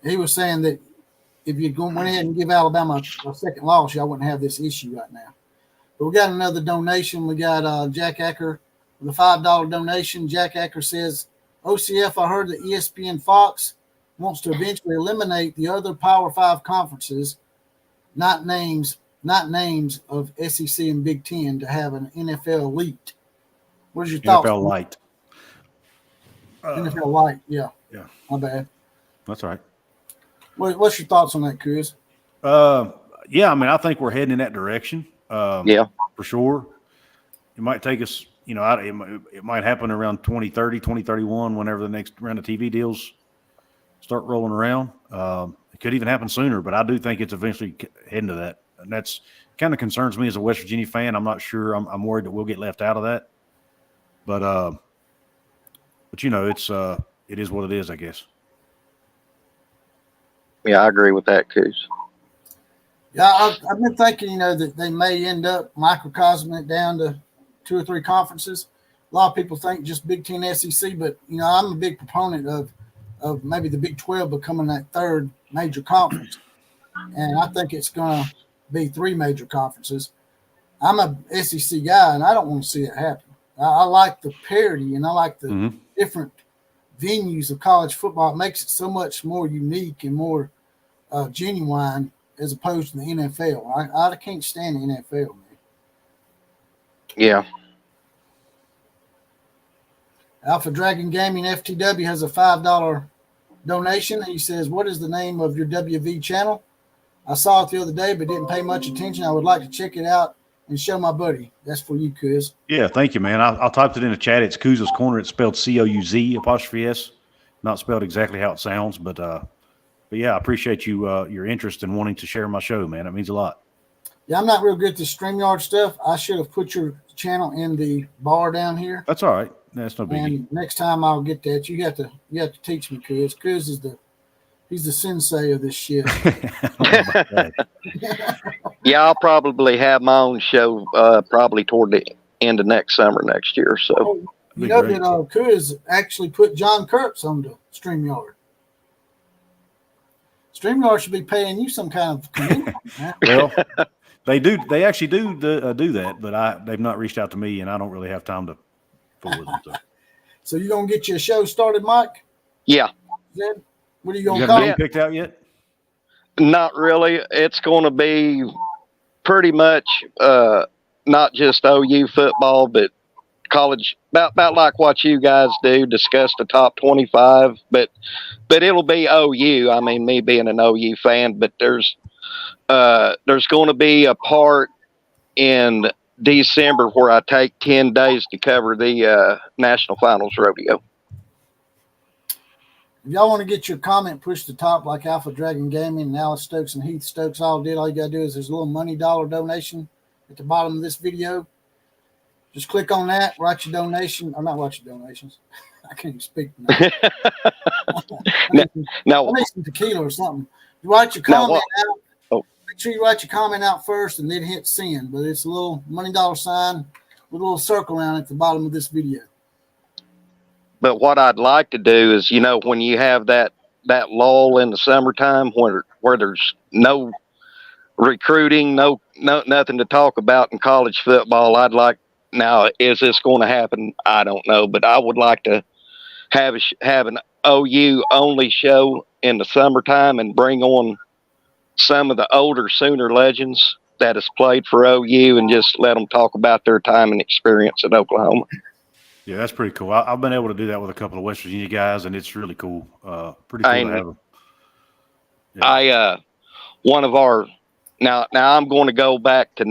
He was saying that if you'd went ahead and give Alabama a second loss, y'all wouldn't have this issue right now. But we got another donation. We got Jack Acker with a $5 donation. Jack Acker says, OCF, I heard that ESPN Fox wants to eventually eliminate the other Power 5 conferences, not names of SEC and Big Ten, to have an NFL elite. What's your thoughts? NFL light. NFL light, yeah. Yeah. My bad. That's all right. What's your thoughts on that, Chris? Yeah, I mean, I think we're heading in that direction. Yeah. For sure. it might take us, it might happen around 2030, 2031, whenever the next round of TV deals start rolling around. It could even happen sooner, but I do think it's eventually heading to that. And that's kind of concerns me as a West Virginia fan. I'm not sure. I'm worried that we'll get left out of that. But it is what it is, I guess. Yeah, I agree with that, Coos. Yeah, I've been thinking, that they may end up microcosming it down to 2 or 3 conferences. A lot of people think just Big Ten, SEC, but I'm a big proponent of maybe the Big 12 becoming that third major conference, and I think it's going to be 3 major conferences. I'm a SEC guy, and I don't want to see it happen. I like the parity, and I like the different venues of college football. It makes it so much more unique and more genuine as opposed to the NFL. I can't stand the NFL, man. Yeah. Alpha Dragon Gaming FTW has a $5 donation. He says, "What is the name of your WV channel? I saw it the other day, but didn't pay much attention. I would like to check it out and show my buddy." That's for you, Kuz. Yeah, thank you, man. I typed it in the chat. It's Kuz's Corner. It's spelled COUZ''S, not spelled exactly how it sounds, but yeah, I appreciate you your interest in wanting to share my show, man. It means a lot. Yeah, I'm not real good at the StreamYard stuff. I should have put your channel in the bar down here. That's all right. That's no biggie. And next time I'll get that. You have to teach me, Kuz. Kuz is he's the sensei of this shit. Yeah, I'll probably have my own show probably toward the end of next summer next year. So that Kuz actually put John Kurtz on the StreamYard. StreamYard should be paying you some kind of commitment. Well, they do. They actually do that, but they've not reached out to me, and I don't really have time to fool with them. So you gonna get your show started, Mike? Yeah. Then what are you gonna you call it? it? Picked out yet? Not really. It's going to be pretty much not just OU football, but college, about like what you guys do, discuss the top 25, but it'll be OU. I mean, me being an OU fan, but there's going to be a part in December where I take 10 days to cover the National Finals Rodeo. If y'all want to get your comment pushed to the top like Alpha Dragon Gaming and Alice Stokes and Heath Stokes all did, all you got to do is there's a little money dollar donation at the bottom of this video. Just click on that, write your donation. Or not write your donations. I can't even speak now. I need some tequila or something. You write your comment out. Oh. Make sure you write your comment out first and then hit send. But it's a little money dollar sign with a little circle around it at the bottom of this video. But what I'd like to do is, when you have that lull in the summertime where there's no recruiting, no nothing to talk about in college football, I'd like. Now, is this going to happen? I don't know, but I would like to have an OU only show in the summertime and bring on some of the older Sooner legends that has played for OU and just let them talk about their time and experience at Oklahoma. Yeah, that's pretty cool. I've been able to do that with a couple of West Virginia guys, and it's really cool. Pretty cool to have them. Yeah. One of our now I'm going to go back to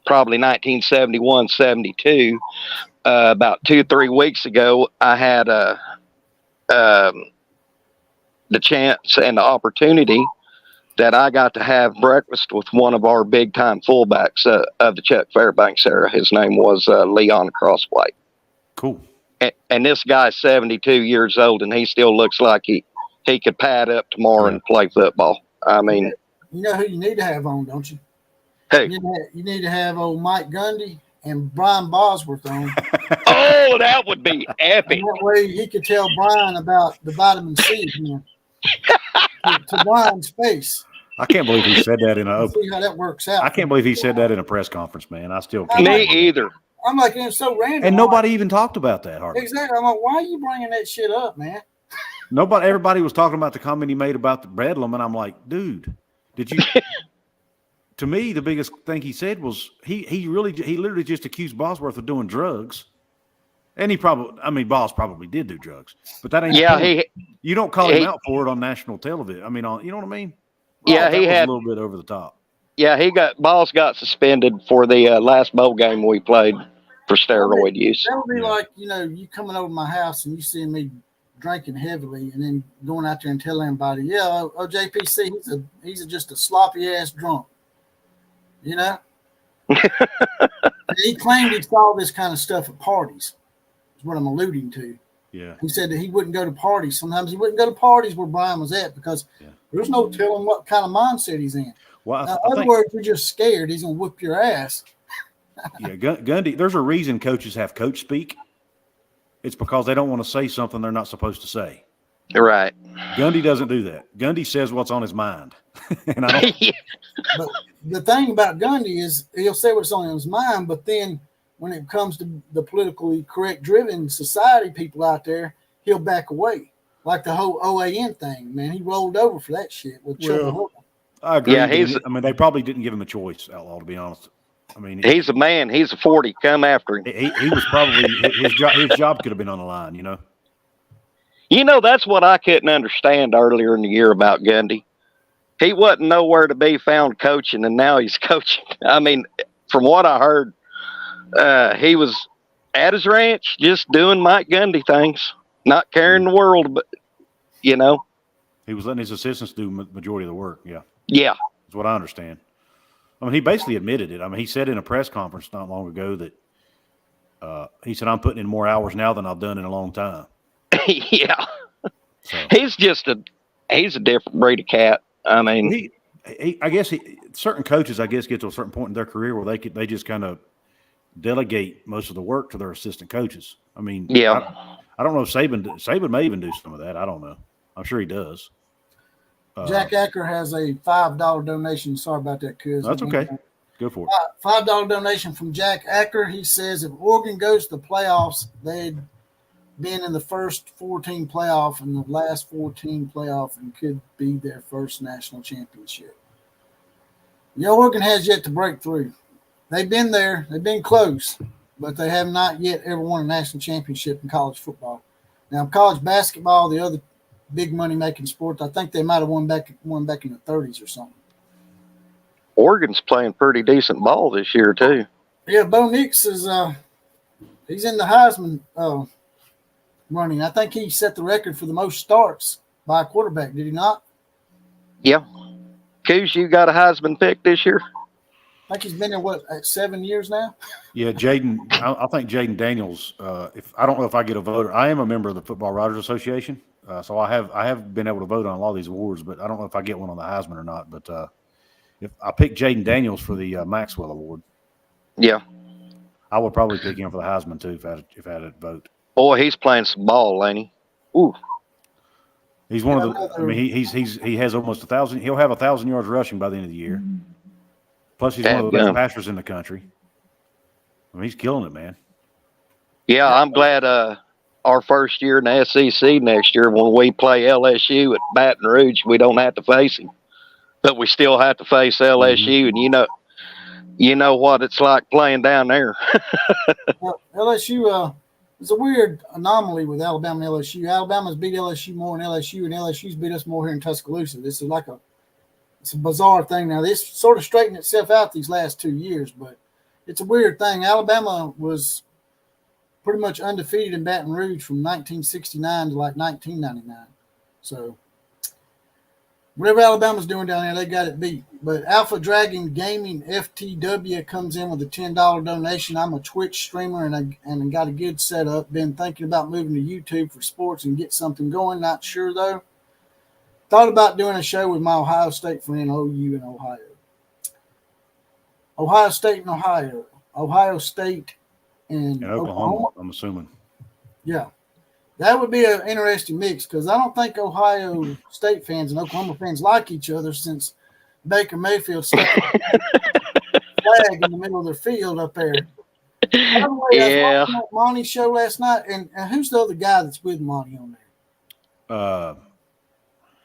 probably 1971, 72. About 2-3 weeks ago, I had the chance and the opportunity that I got to have breakfast with one of our big time fullbacks of the Chuck Fairbanks era. His name was Leon Crosswhite. Cool. And this guy's 72 years old, and he still looks like he could pad up tomorrow and play football. I mean, you know who you need to have on, don't you? Hey, you need to have old Mike Gundy and Brian Bosworth on. Oh, that would be epic. And that way he could tell Brian about the vitamin C to Brian's face. I can't believe he said that in a. See how that works out. I can't believe he said that in a press conference, man. I still can't. Me either. I'm like, it's so random. And nobody even talked about that, hardly. Exactly. I'm like, why are you bringing that shit up, man? Everybody was talking about the comment he made about the Bedlam, and I'm like, dude, did you? To me, the biggest thing he said was he literally just accused Bosworth of doing drugs, and Boss probably did do drugs, but that ain't. You don't call him out for it on national television. I mean, you know what I mean? Yeah, he had a little bit over the top. Balls got suspended for the last bowl game we played for steroid use. That would be like, you coming over my house and you seeing me drinking heavily and then going out there and telling everybody, JPC, he's just a sloppy ass drunk. He claimed he saw this kind of stuff at parties, is what I'm alluding to. Yeah. He said that he wouldn't go to parties. Sometimes he wouldn't go to parties where Brian was at because there's no telling what kind of mindset he's in. Well, in other words, you're just scared he's going to whoop your ass. Yeah, Gundy, there's a reason coaches have coach speak. It's because they don't want to say something they're not supposed to say. Right. Gundy doesn't do that. Gundy says what's on his mind. And I don't. But the thing about Gundy is he'll say what's on his mind, but then when it comes to the politically correct driven society people out there, he'll back away. Like the whole OAN thing, man. He rolled over for that shit with Trevor. I agree. Yeah, they probably didn't give him a choice, Outlaw, to be honest. I mean, he's a man. He's a 40. Come after him. He was probably his job could have been on the line, That's what I couldn't understand earlier in the year about Gundy. He wasn't nowhere to be found coaching, and now he's coaching. I mean, from what I heard, he was at his ranch just doing Mike Gundy things, not caring the world, but he was letting his assistants do majority of the work. Yeah, that's what I understand. I mean, he basically admitted it. I mean, he said in a press conference not long ago that he said, "I'm putting in more hours now than I've done in a long time." Yeah, so, he's a different breed of cat. I mean, I guess certain coaches, get to a certain point in their career where they just kind of delegate most of the work to their assistant coaches. I mean, I don't know if Saban may even do some of that. I don't know. I'm sure he does. Jack Acker has a $5 donation. Sorry about that, cuz. That's okay. Go for it. $5 donation from Jack Acker. He says if Oregon goes to the playoffs, they'd been in the first 14 playoff and the last 14 playoff and could be their first national championship. Oregon has yet to break through. They've been there. They've been close, but they have not yet ever won a national championship in college football. Now, college basketball, the other big money-making sport, I think they might have won back in the 30s or something. Oregon's playing pretty decent ball this year, too. Yeah, Bo Nix is he's in the Heisman running. I think he set the record for the most starts by a quarterback, did he not? Yeah. Coos, you got a Heisman pick this year? I think he's been there, 7 years now? Yeah, Jaden. I think Jaden Daniels. I don't know if I get a vote. I am a member of the Football Writers Association, so I have been able to vote on a lot of these awards, but I don't know if I get one on the Heisman or not. But if I pick Jaden Daniels for the Maxwell Award, I would probably pick him for the Heisman too if I had a vote. Boy, he's playing some ball, ain't he? Ooh. He's one of the. I mean, he has almost 1,000. He'll have 1,000 yards rushing by the end of the year. Plus, he's one of the best passers in the country. I mean, he's killing it, man. Yeah, I'm glad our first year in the SEC next year, when we play LSU at Baton Rouge, we don't have to face him, but we still have to face LSU, and you know what it's like playing down there. Well, LSU it's a weird anomaly with Alabama and LSU. Alabama's beat LSU more than LSU, and LSU's beat us more here in Tuscaloosa. This is it's a bizarre thing. Now, this sort of straightened itself out these last 2 years, but it's a weird thing. Alabama was pretty much undefeated in Baton Rouge from 1969 to 1999. So whatever Alabama's doing down there, they got it beat. But Alpha Dragon Gaming FTW comes in with a $10 donation. I'm a Twitch streamer and I got a good setup. Been thinking about moving to YouTube for sports and get something going. Not sure, though. Thought about doing a show with my Ohio State friend, OU in Ohio. Ohio State and Ohio. Ohio State and Oklahoma. I'm assuming. Yeah. That would be an interesting mix because I don't think Ohio State fans and Oklahoma fans like each other since Baker Mayfield stuck a flag in the middle of their field up there. By the way, I was watching that Monty show last night, and who's the other guy that's with Monty on there?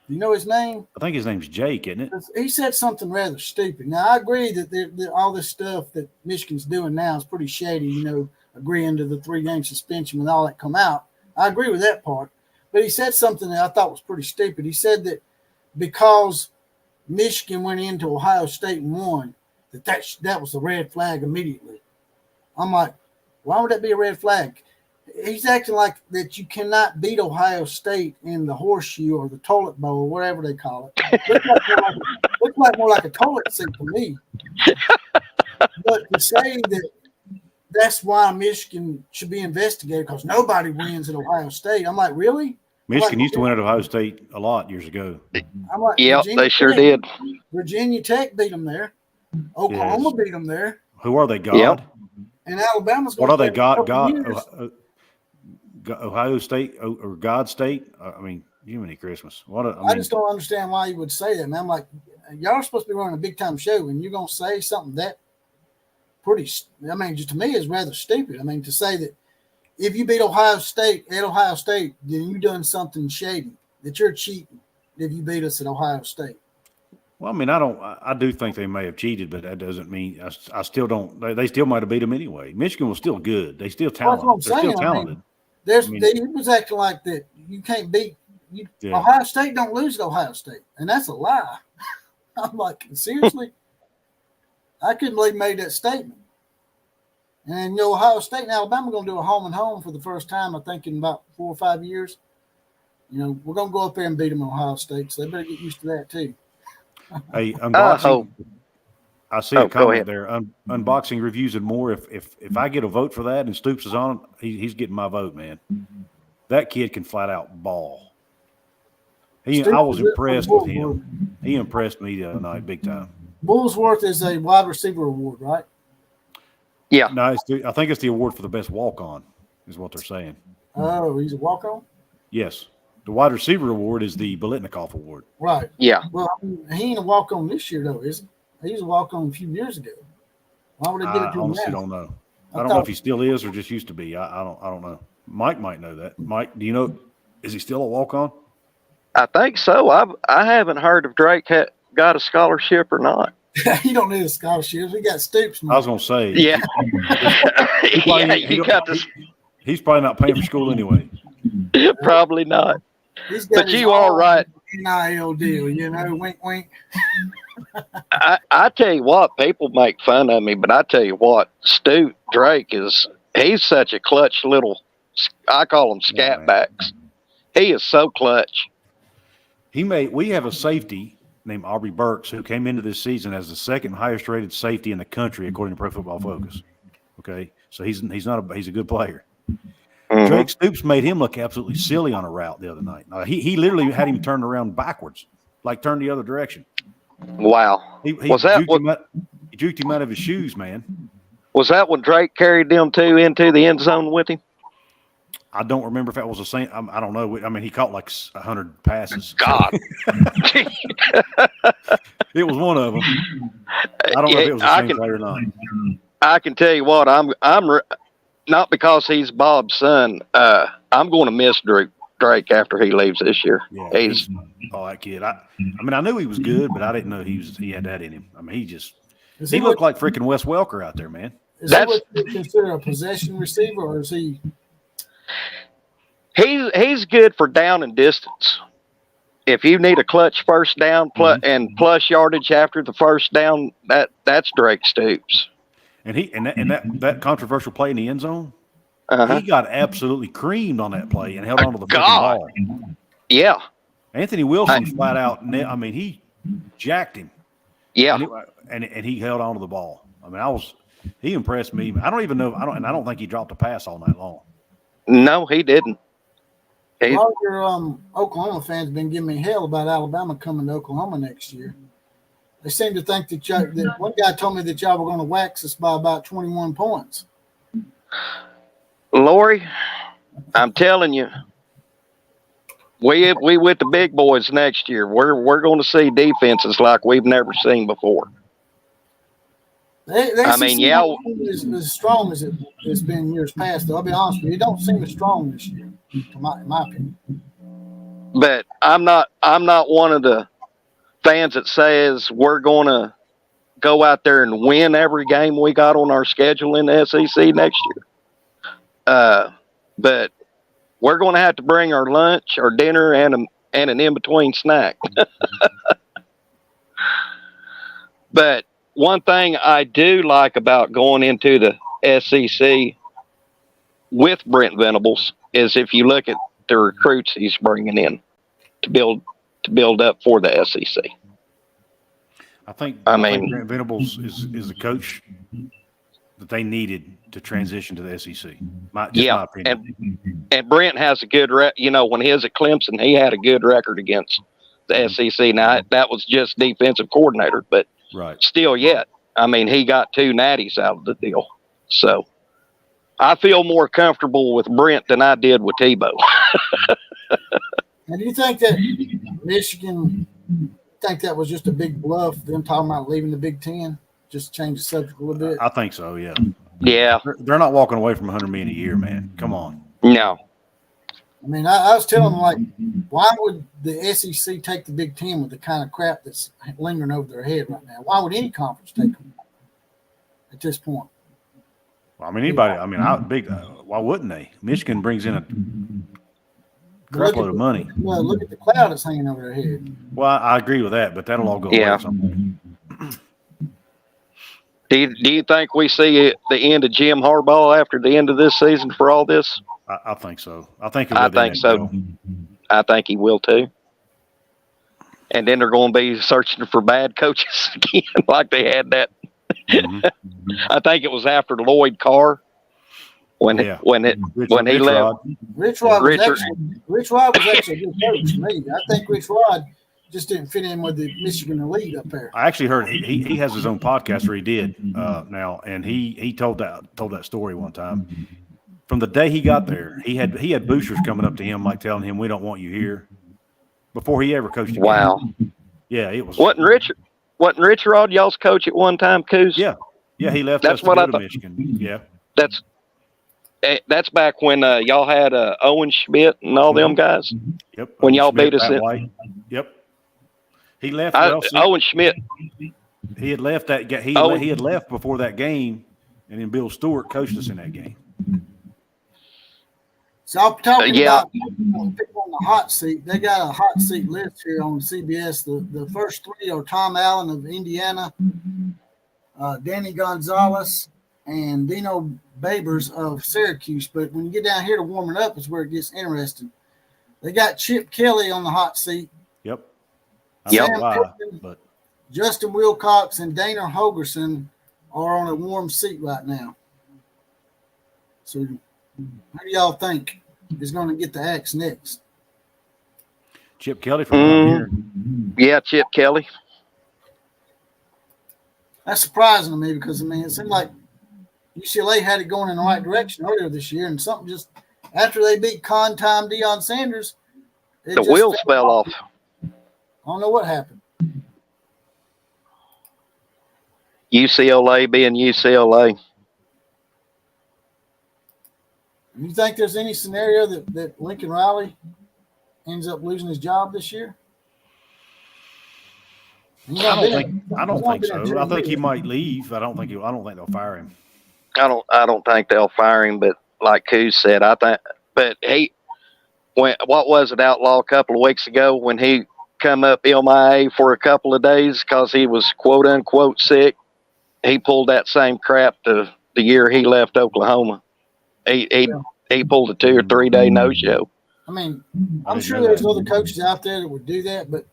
Do you know his name? I think his name's Jake, isn't it? He said something rather stupid. Now, I agree that all this stuff that Michigan's doing now is pretty shady, agreeing to the 3-game suspension and all that come out. I agree with that part. But he said something that I thought was pretty stupid. He said that because Michigan went into Ohio State and won, that was a red flag immediately. I'm like, why would that be a red flag? He's acting like that you cannot beat Ohio State in the horseshoe or the toilet bowl, whatever they call it. Looks like more like a toilet seat to me. But to say that that's why Michigan should be investigated because nobody wins at Ohio State, I'm like, really? Michigan used to win at Ohio State a lot years ago. I'm like, yep, they sure did. Virginia Tech beat them there. Oklahoma beat them there. Who are they, God? Yep. And Alabama's what are they, God? God, Ohio State or God State? I mean, Jiminy Christmas. I just don't understand why you would say that, man. I'm like, y'all are supposed to be running a big time show, and you're gonna say something that pretty. I mean, just to me, is rather stupid. I mean, to say that if you beat Ohio State at Ohio State, then you done something shady. That you're cheating if you beat us at Ohio State. Well, I mean, I do think they may have cheated, but that doesn't mean I still don't. They still might have beat them anyway. Michigan was still good. They still talented. Well, that's what I'm saying. They're still talented. He was acting like that. You can't beat. Ohio State don't lose to Ohio State, and that's a lie. I'm like, seriously? I couldn't believe he made that statement. And Ohio State and Alabama are going to do a home and home for the first time, I think, in about 4 or 5 years. We're going to go up there and beat them in Ohio State, so they better get used to that too. Hey, unboxing. I see a comment there. Unboxing reviews and more. If I get a vote for that and Stoops is on, he's getting my vote, man. That kid can flat out ball. I was impressed with him. He impressed me the other night, big time. Bullsworth is a wide receiver award, right? Yeah. No, I think it's the award for the best walk-on, is what they're saying. Oh, he's a walk-on? Yes. The wide receiver award is the Biletnikoff award. Right. Yeah. Well, he ain't a walk-on this year, though, is he? He was a walk-on a few years ago. Why would they give it to him now? I honestly don't know. I don't know if he still is or just used to be. I don't know. Mike might know that. Mike, do you know? Is he still a walk-on? I think so. I haven't heard if Drake got a scholarship or not. He don't need a scholarship. He got Stoops. I was gonna say. Yeah. He's probably not paying for school anyway. Probably not. But you are right. NIL deal, wink, wink. I tell you what, people make fun of me, but I tell you what, Drake he's such a clutch little. I call them scat backs. He is so clutch. We have a safety named Aubrey Burks who came into this season as the second highest rated safety in the country according to Pro Football Focus. Okay, so he's a good player. Mm-hmm. Drake Stoops made him look absolutely silly on a route the other night. He literally had him turned around backwards, like turned the other direction. Wow. He juked him out of his shoes, man. Was that when Drake carried them two into the end zone with him? I don't remember if that was the same. I don't know. I mean, he caught like 100 passes. God. It was one of them. I don't know if it was the same player or not. I can tell you what, I'm not because he's Bob's son. I'm going to miss Drake after he leaves this year. Yeah, that kid. I mean, I knew he was good, but I didn't know he had that in him. I mean, he looked like freaking Wes Welker out there, man. Is that what you consider a possession receiver, or is he? He's good for down and distance. If you need a clutch first down and plus yardage after the first down, that's Drake Stoops. And that controversial play in the end zone, he got absolutely creamed on that play and held on to the ball. Yeah. Anthony Wilson flat out. I mean, he jacked him. Yeah. And he held on to the ball. I mean, he impressed me. I don't even know. I don't think he dropped a pass all night long. No, he didn't. A lot of your Oklahoma fans have been giving me hell about Alabama coming to Oklahoma next year. They seem to think that one guy told me that y'all were going to wax us by about 21 points. Lori, I'm telling you, we with the big boys next year. We're going to see defenses like we've never seen before. They as strong as it's been years past. Though I'll be honest with you, it don't seem as strong this year, in my opinion. But I'm not one of the fans that says we're going to go out there and win every game we got on our schedule in the SEC next year. But we're going to have to bring our lunch, our dinner, and an in-between snack. But one thing I do like about going into the SEC with Brent Venables is if you look at the recruits he's bringing in to build up for the SEC. I think I mean, Brent Venables is a coach that they needed to transition to the SEC. My opinion. And Brent has a good when he was at Clemson, he had a good record against the SEC. Now that was just defensive coordinator, but still yet. I mean, he got 2 natties out of the deal. So I feel more comfortable with Brent than I did with Tebow. And do you think that Michigan think that was just a big bluff, them talking about leaving the Big Ten? Just change the subject a little bit? I think so, yeah. Yeah. They're not walking away from $100 million a year, man. Come on. No. I mean, I was telling them, like, why would the SEC take the Big Ten with the kind of crap that's lingering over their head right now? Why would any conference take them at this point? Well, I mean, anybody. I mean, why wouldn't they? Michigan brings in a crap load of money. Well, look at the cloud that's hanging over their head. Well, I agree with that, but that'll all go away at some point. Do you think we see the end of Jim Harbaugh after the end of this season for all this? I think so. I think so. I think he will too. And then they're going to be searching for bad coaches again, like they had that. Mm-hmm. I think it was after Lloyd Carr when he left. Rich Rod was actually a good coach to me. I think Rich Rod just didn't fit in with the Michigan elite up there. I actually heard he has his own podcast where he did now, and he told that story one time. From the day he got there, he had boosters coming up to him like telling him, "We don't want you here," before he ever coached a game. Wow. Yeah, it was. Wasn't Rich Rod y'all's coach at one time, Coos? Yeah, he left. That's what I thought. Michigan. Yeah. That's back when y'all had Owen Schmidt and all them guys. Yep. When y'all beat us. Yep. He left. Owen Schmidt. He had left that. He had left before that game, and then Bill Stewart coached us in that game. So I'm talking about people on the hot seat. They got a hot seat list here on CBS. The first 3 are Tom Allen of Indiana, Danny Gonzalez, and Dino Babers of Syracuse. But when you get down here to warming up is where it gets interesting. They got Chip Kelly on the hot seat. Yep. Pittman, Justin Wilcox and Dana Holgerson are on a warm seat right now. So who do y'all think is going to get the axe next? Chip Kelly from here. Yeah, Chip Kelly. That's surprising to me because, I mean, it seemed like UCLA had it going in the right direction earlier this year, and something just after they beat Time Deion Sanders, the wheels fell off. I don't know what happened. UCLA being UCLA. You think there's any scenario that Lincoln Riley ends up losing his job this year? I don't think so. I think he might leave. I don't think they'll fire him. I don't think they'll fire him, but like Coos said, what was it, Outlaw, a couple of weeks ago when he come up MIA for a couple of days because he was quote unquote sick? He pulled that same crap the year he left Oklahoma. He pulled a 2 or 3 day no-show. I mean, I'm sure there's other coaches out there that would do that, but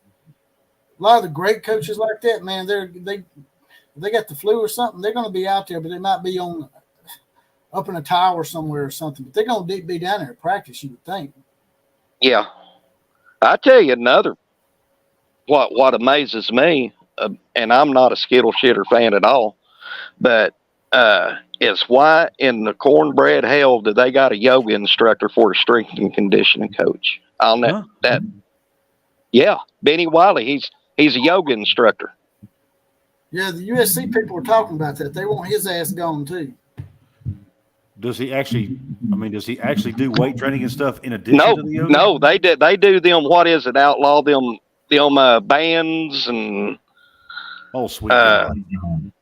a lot of the great coaches like that, man, they got the flu or something. They're going to be out there, but they might be up in a tower somewhere or something. But they're going to be down there at practice, you would think. Yeah, I tell you another. What amazes me, and I'm not a Skittle shitter fan at all, but is why in the cornbread hell do they got a yoga instructor for a strength and conditioning coach? I'll know that. Yeah, Benny Wiley. He's a yoga instructor. Yeah, the USC people were talking about that. They want his ass gone too. Does he actually do weight training and stuff in addition to the yoga? No, they do them. What is it? Outlaw them bands and. Oh, sweet.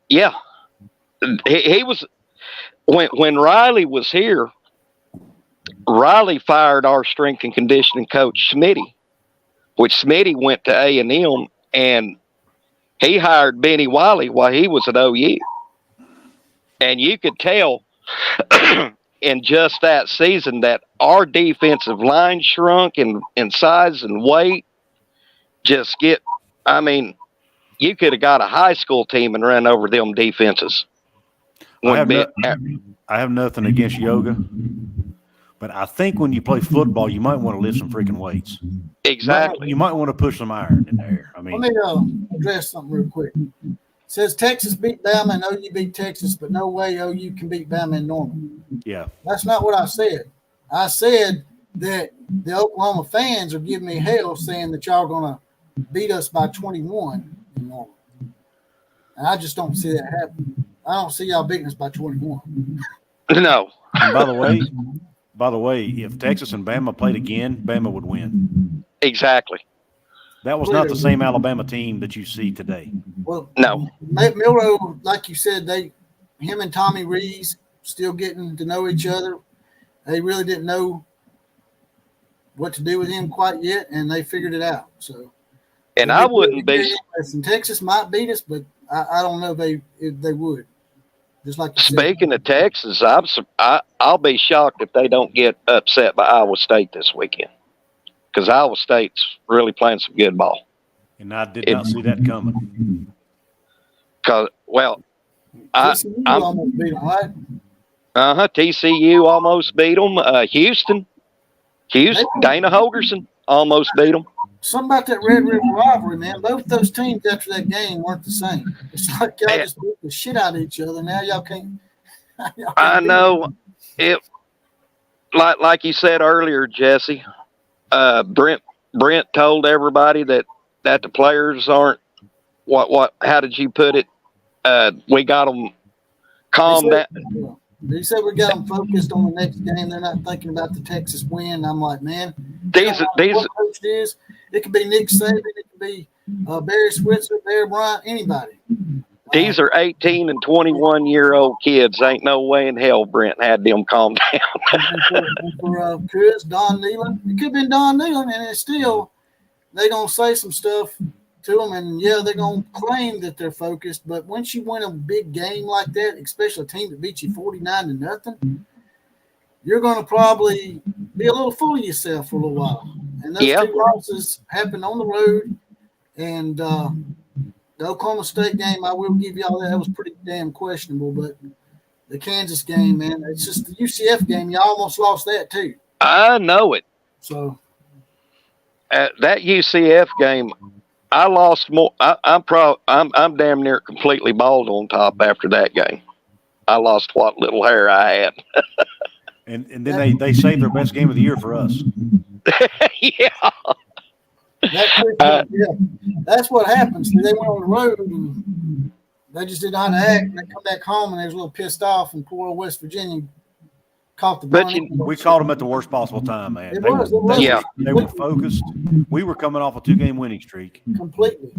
Yeah, he was when Riley was here. Riley fired our strength and conditioning coach Smitty, which Smitty went to A&M, and he hired Benny Wiley while he was at OU. And you could tell in just that season that our defensive line shrunk in size and weight. You could have got a high school team and ran over them defenses. I have nothing against yoga, but I think when you play football, you might want to lift some freaking weights. Exactly. You might want to push some iron in there. I mean, let me address something real quick. It says Texas beat Bama and OU beat Texas, but no way OU can beat Bama in Norman. Yeah. That's not what I said. I said that the Oklahoma fans are giving me hell saying that y'all going to beat us by 21 in Norman. And I just don't see that happening. I don't see y'all beating us by 21. No. And by the way, if Texas and Bama played again, Bama would win. Exactly. That was not the same Alabama team that you see today. Well, no. Milroe, like you said, him and Tommy Rees still getting to know each other. They really didn't know what to do with him quite yet, and they figured it out. So, and I wouldn't be. Texas might beat us, but I don't know if they would. Just like speaking of Texas, I'll be shocked if they don't get upset by Iowa State this weekend, because Iowa State's really playing some good ball. And I did not see that coming. Because TCU almost beat them, right? TCU almost beat them. Houston, Dana Holgerson almost beat them. Something about that Red River rivalry, man. Both those teams after that game weren't the same. It's like y'all just beat the shit out of each other. Now y'all can't. I know it. Like you said earlier, Jesse. Brent told everybody that the players aren't what. How did you put it? We got them calmed down. He said we got them focused on the next game. They're not thinking about the Texas win. I'm like, man, these coach is. It could be Nick Saban. It could be Barry Switzer, Bear Bryant, anybody. These are 18 and 21-year-old kids. Ain't no way in hell Brent had them calm down. for Chris, Don Nealon. It could have been Don Nealon, and it's still, they going to say some stuff to them, and, yeah, they're going to claim that they're focused. But once you win a big game like that, especially a team that beats you 49-0, you're going to probably be a little full of yourself for a little while. And those two losses happened on the road. And the Oklahoma State game, I will give y'all that. That was pretty damn questionable. But the Kansas game, man, it's just the UCF game. Y'all almost lost that too. I know it. So that UCF game, I lost more. I'm damn near completely bald on top after that game. I lost what little hair I had. And then they saved their best game of the year for us. Yeah. That's what happens. They went on the road and they just didn't know how to act. And they come back home and they was a little pissed off. And poor old West Virginia caught the bunny. We caught them at the worst possible time, man. They were focused. We were coming off a 2-game winning streak. Completely.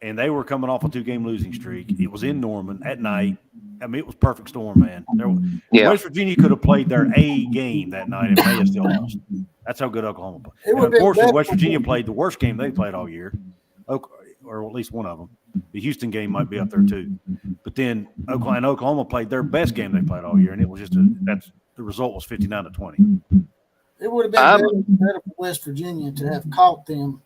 And they were coming off a 2-game losing streak. It was in Norman at night. I mean, it was perfect storm, man. West Virginia could have played their A game that night and they have still lost. That's how good Oklahoma played. And unfortunately, West Virginia played the worst game they played all year, or at least one of them. The Houston game might be up there too. But then Oklahoma played their best game they played all year, and it was just the result was 59-20. It would have been better for West Virginia to have caught them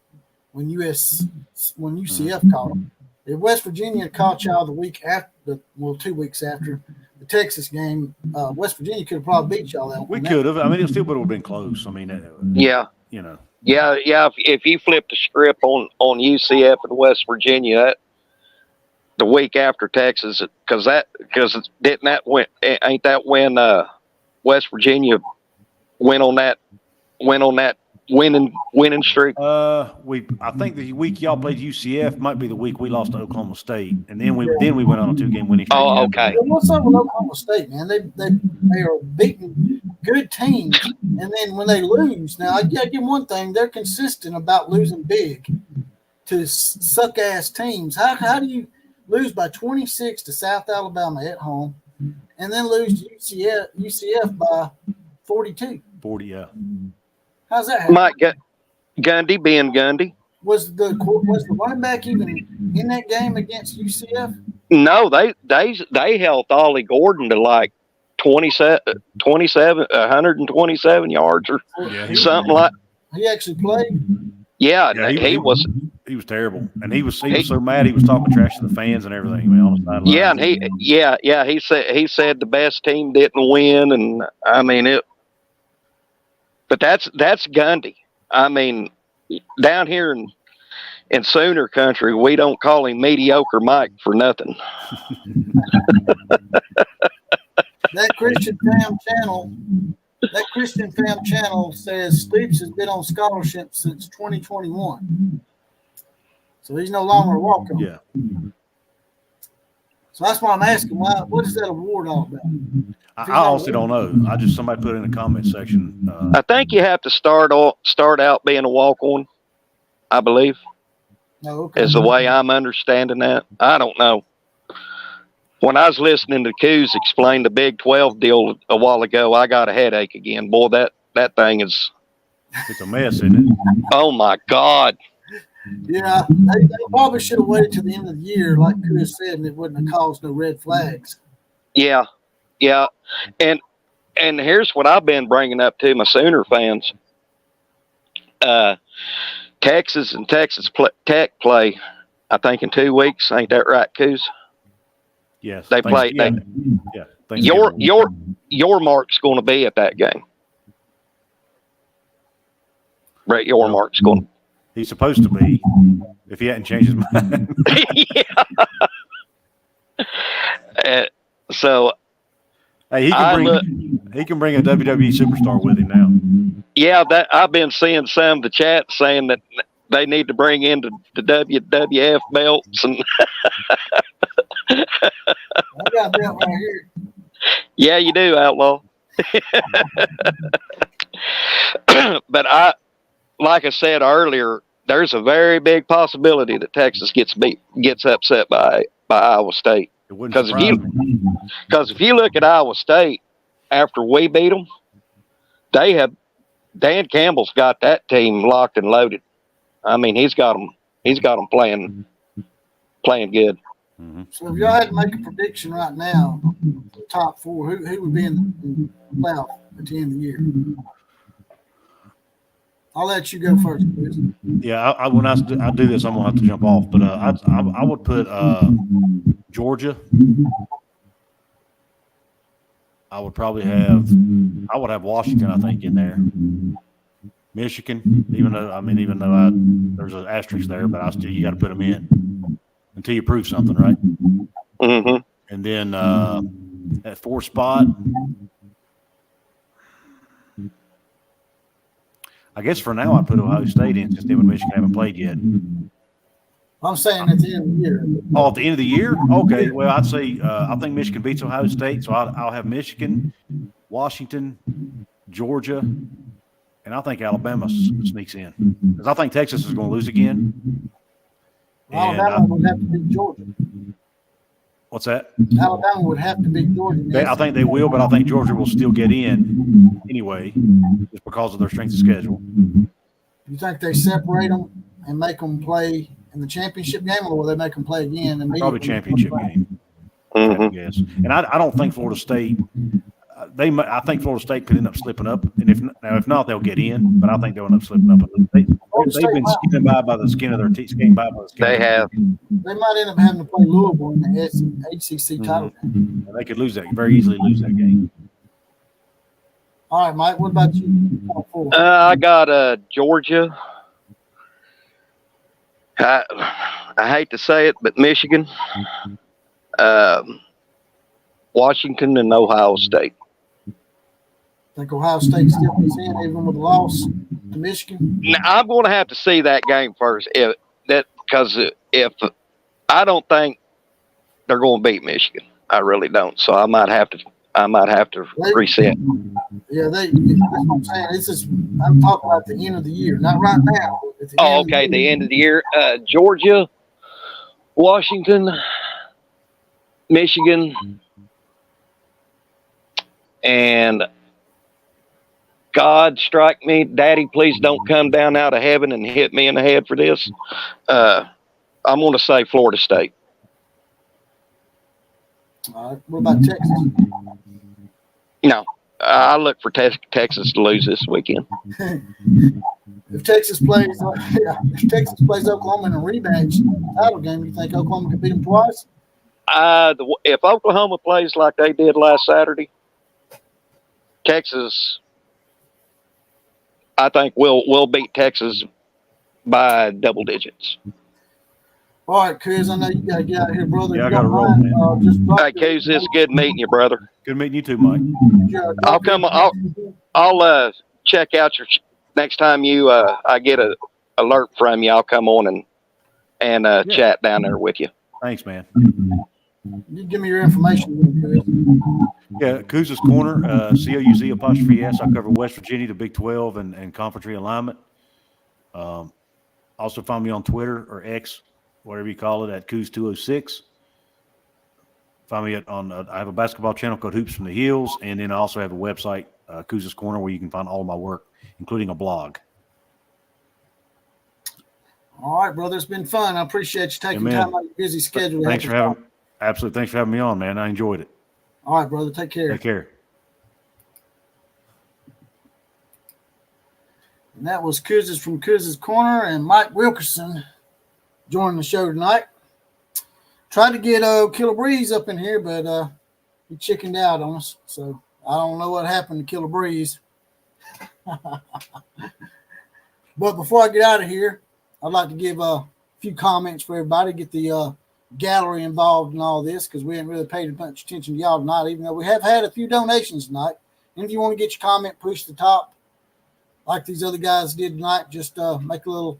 when UCF caught them. If West Virginia caught y'all the week after, 2 weeks after the Texas game, West Virginia could have probably beat y'all that one. We could have. I mean, it still would have been close. I mean, you know. Yeah. If you flip the script on UCF and West Virginia, the week after Texas, ain't that when West Virginia went on that winning streak? I think the week y'all played UCF might be the week we lost to Oklahoma State, and then we went on a 2-game winning streak. Oh, okay. What's up with Oklahoma State, man? They are beating good teams, and then when they lose, now I give them one thing: they're consistent about losing big to suck ass teams. How do you lose by 26 to South Alabama at home, and then lose to UCF by 42? 40, yeah. How's that happen? Mike Gundy being Gundy. Was the running back even in that game against UCF? No, they held Ollie Gordon to like 127 yards or Yeah, something like. He actually played. Yeah, Yeah, he was. He was terrible, and he was so mad. He was talking trash to the fans and everything. Man, on the sideline. Yeah, and he said the best team didn't win, and I mean it. But that's Gundy. I mean, down here in Sooner Country, we don't call him mediocre Mike for nothing. That Christian Fam channel says Stoops has been on scholarship since 2021. So he's no longer a walk-on. Yeah. So that's why I'm asking, what is that award all about? I honestly don't know. Somebody put it in the comment section. I think you have to start out being a walk-on, I believe. Oh, okay. Is the way I'm understanding that. I don't know. When I was listening to Coos explain the Big 12 deal a while ago, I got a headache again. Boy, that thing is. It's a mess, isn't it? Oh my God. Yeah, they probably should have waited to the end of the year, like Chris said, and it wouldn't have caused no red flags. Yeah, and here's what I've been bringing up to my Sooner fans. Texas and Texas Tech play, I think, in 2 weeks. Ain't that right, Coos? Yes. They play. Yeah. Your Mark's going to be at that game. Brett Yormark's going. He's supposed to be, if he hadn't changed his mind. Yeah. So. Hey, he can bring a WWE superstar with him now. Yeah, that I've been seeing some of the chat saying that they need to bring in the WWF belts and. I got a belt right here. Yeah, you do, Outlaw. But like I said earlier, there's a very big possibility that Texas gets upset by Iowa State. Because if you look at Iowa State after we beat them, Dan Campbell's got that team locked and loaded. I mean, he's got them playing good. Mm-hmm. So if y'all had to make a prediction right now, top four, who would be in the playoff at the end of the year? I'll let you go first, Chris. Yeah, when I do this, I'm gonna have to jump off, but I would put Georgia. I would have Washington, I think, in there. Michigan, even though there's an asterisk there, but you got to put them in until you prove something, right? Mm-hmm. And then at 4th spot, I guess for now I'd put Ohio State in since them and Michigan haven't played yet. I'm saying at the end of the year. Oh, at the end of the year? Okay. Well, I'd say I think Michigan beats Ohio State, so I'll have Michigan, Washington, Georgia, and I think Alabama sneaks in because I think Texas is going to lose again. Alabama would have to beat Georgia. What's that? Alabama would have to beat Georgia. I think they will, but I think Georgia will still get in anyway, just because of their strength of schedule. You think they separate them and make them play in the championship game, or will they make them play again? Probably championship game. Mm-hmm. Yes, and I don't think Florida State. I think Florida State could end up slipping up, and if not, they'll get in. But I think they'll end up slipping up. They've been skipping by the skin of their teeth. They have. They might end up having to play Louisville in the ACC title game. They could very easily lose that game. All right, Mike. What about you? I got Georgia. I hate to say it, but Michigan, Washington, and Ohio State. Think Ohio State still gets in even with a loss to Michigan? Now, I'm going to have to see that game first. Because if I don't think they're going to beat Michigan, I really don't. So I might have to reset. Yeah, that's what I'm saying. I'm talking about the end of the year, not right now. The end of the year. Georgia, Washington, Michigan, and God strike me, Daddy, please don't come down out of heaven and hit me in the head for this. I'm going to say Florida State. All right. What about Texas? No, I look for Texas to lose this weekend. If Texas plays Oklahoma in a rematch title game, you think Oklahoma could beat them twice? If Oklahoma plays like they did last Saturday, Texas, I think will beat Texas by double digits. All right, Chris, I know you got to get out of here, brother. Yeah, I got to roll, man. Hey, Coos, it's good meeting you, brother. Good meeting you too, Mike. I'll come. I'll check out your next time I get a alert from you. I'll come on and chat down there with you. Thanks, man. You give me your information, Chris. Yeah, Couz's Corner, COUZ''S. I cover West Virginia, the Big 12, and conference realignment. Also find me on Twitter or X, whatever you call it, at Couz206. Find me I have a basketball channel called Hoops from the Hills, and then I also have a website, Couz's Corner, where you can find all of my work, including a blog. All right, brother. It's been fun. I appreciate you taking time out of your busy schedule. Thanks for having me on, man. I enjoyed it. All right, brother. Take care. Take care. And that was Couz's from Couz's Corner and Mike Wilkerson joining the show tonight. Tried to get Killer Breeze up in here, but he chickened out on us. So I don't know what happened to Killer Breeze. But before I get out of here, I'd like to give a few comments for everybody, get the gallery involved in all this, because we haven't really paid much attention to y'all tonight, even though we have had a few donations tonight. And if you want to get your comment pushed to the top, like these other guys did tonight, just make a little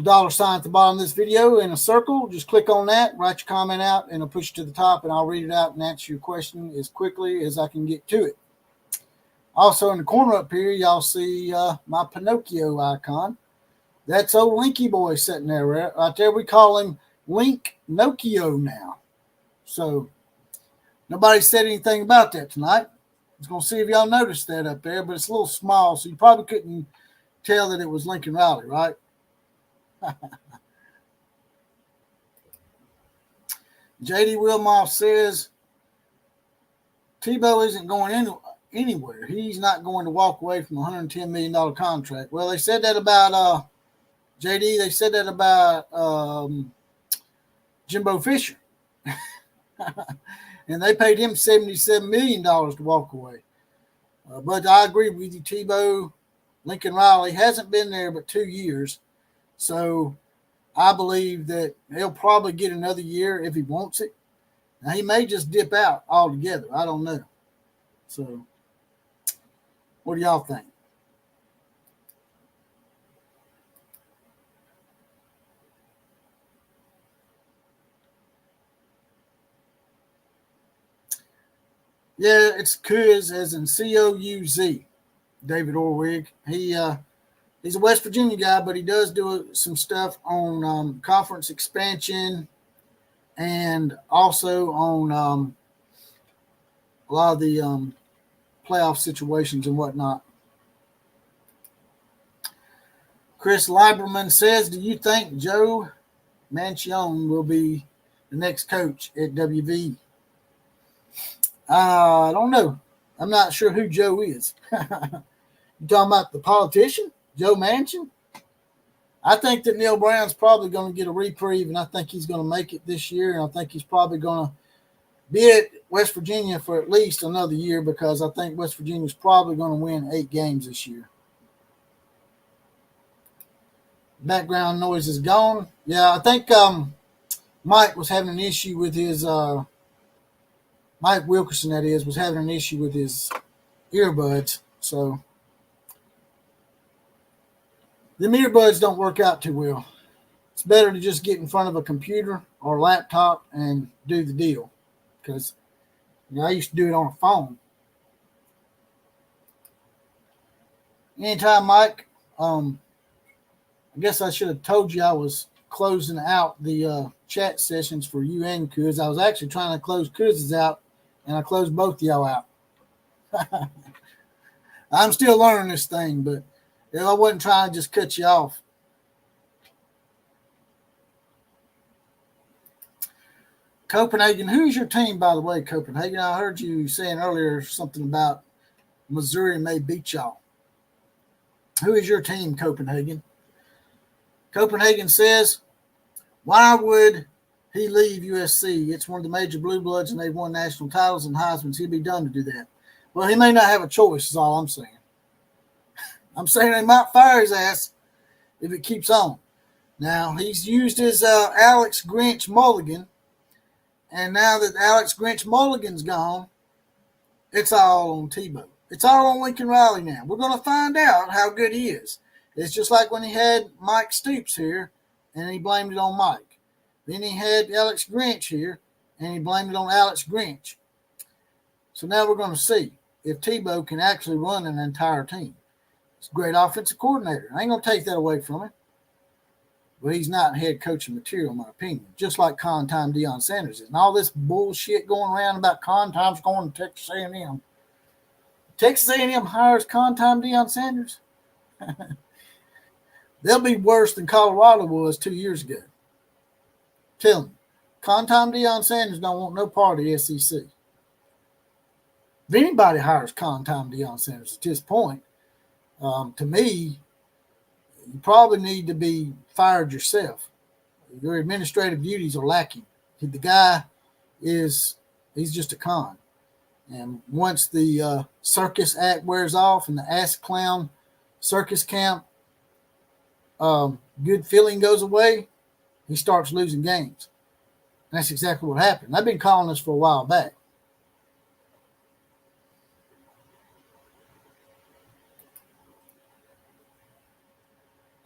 dollar sign at the bottom of this video in a circle. Just click on that, write your comment out, and it'll push it to the top, and I'll read it out and answer your question as quickly as I can get to it. Also in the corner up here, y'all see my Pinocchio icon. That's old Linky Boy sitting there right there. We call him Link Nokio now. So nobody said anything about that tonight. I was going to see if y'all noticed that up there, but it's a little small, so you probably couldn't tell that it was Lincoln Riley, right? JD Wilmoff says Tebow isn't going anywhere. He's not going to walk away from a $110 million contract. Well, they said that about JD. They said that about Jimbo Fisher. And they paid him $77 million to walk away. But I agree with you, Tebow. Lincoln Riley hasn't been there but 2 years. So I believe that he'll probably get another year if he wants it. Now, he may just dip out altogether. I don't know. So what do y'all think? Yeah, it's Couz, as in C-O-U-Z, David Orwig. He's a West Virginia guy, but he does do some stuff on conference expansion and also on a lot of the playoff situations and whatnot. Chris Lieberman says, do you think Joe Mancione will be the next coach at WV? I don't know. I'm not sure who Joe is. You talking about the politician, Joe Manchin? I think that Neil Brown's probably going to get a reprieve, and I think he's going to make it this year, and I think he's probably going to be at West Virginia for at least another year, because I think West Virginia's probably going to win 8 games this year. Background noise is gone. Yeah, I think Mike was having an issue with his Mike Wilkerson, that is, was having an issue with his earbuds. So the earbuds don't work out too well. It's better to just get in front of a computer or laptop and do the deal, because I used to do it on a phone. Anytime, Mike. I guess I should have told you I was closing out the chat sessions for you and Couz. I was actually trying to close Couz's out, and I closed both of y'all out. I'm still learning this thing, but I wasn't trying to just cut you off. Copenhagen, who's your team, by the way, Copenhagen? I heard you saying earlier something about Missouri may beat y'all. Who is your team, Copenhagen? Copenhagen says, why would he leave USC? It's one of the major blue bloods, and they've won national titles and Heisman's. He'd be done to do that. Well, he may not have a choice, is all I'm saying. I'm saying they might fire his ass if it keeps on. Now, he's used his Alex Grinch mulligan, and now that Alex Grinch mulligan's gone, it's all on Tebow. It's all on Lincoln Riley now. We're going to find out how good he is. It's just like when he had Mike Stoops here, and he blamed it on Mike. Then he had Alex Grinch here, and he blamed it on Alex Grinch. So now we're going to see if Tebow can actually run an entire team. He's a great offensive coordinator. I ain't going to take that away from him. But he's not head coaching material, in my opinion, just like con time Deion Sanders is. And all this bullshit going around about con time's going to Texas A&M. Texas A&M hires con time Deion Sanders. They'll be worse than Colorado was 2 years ago. Tell them, con time Deion Sanders don't want no part of the SEC. If anybody hires con time Deion Sanders at this point, to me, you probably need to be fired yourself. Your administrative duties are lacking. The guy he's just a con. And once the Circus Act wears off and the Ass Clown Circus Camp good feeling goes away, he starts losing games. And that's exactly what happened. I've been calling this for a while back.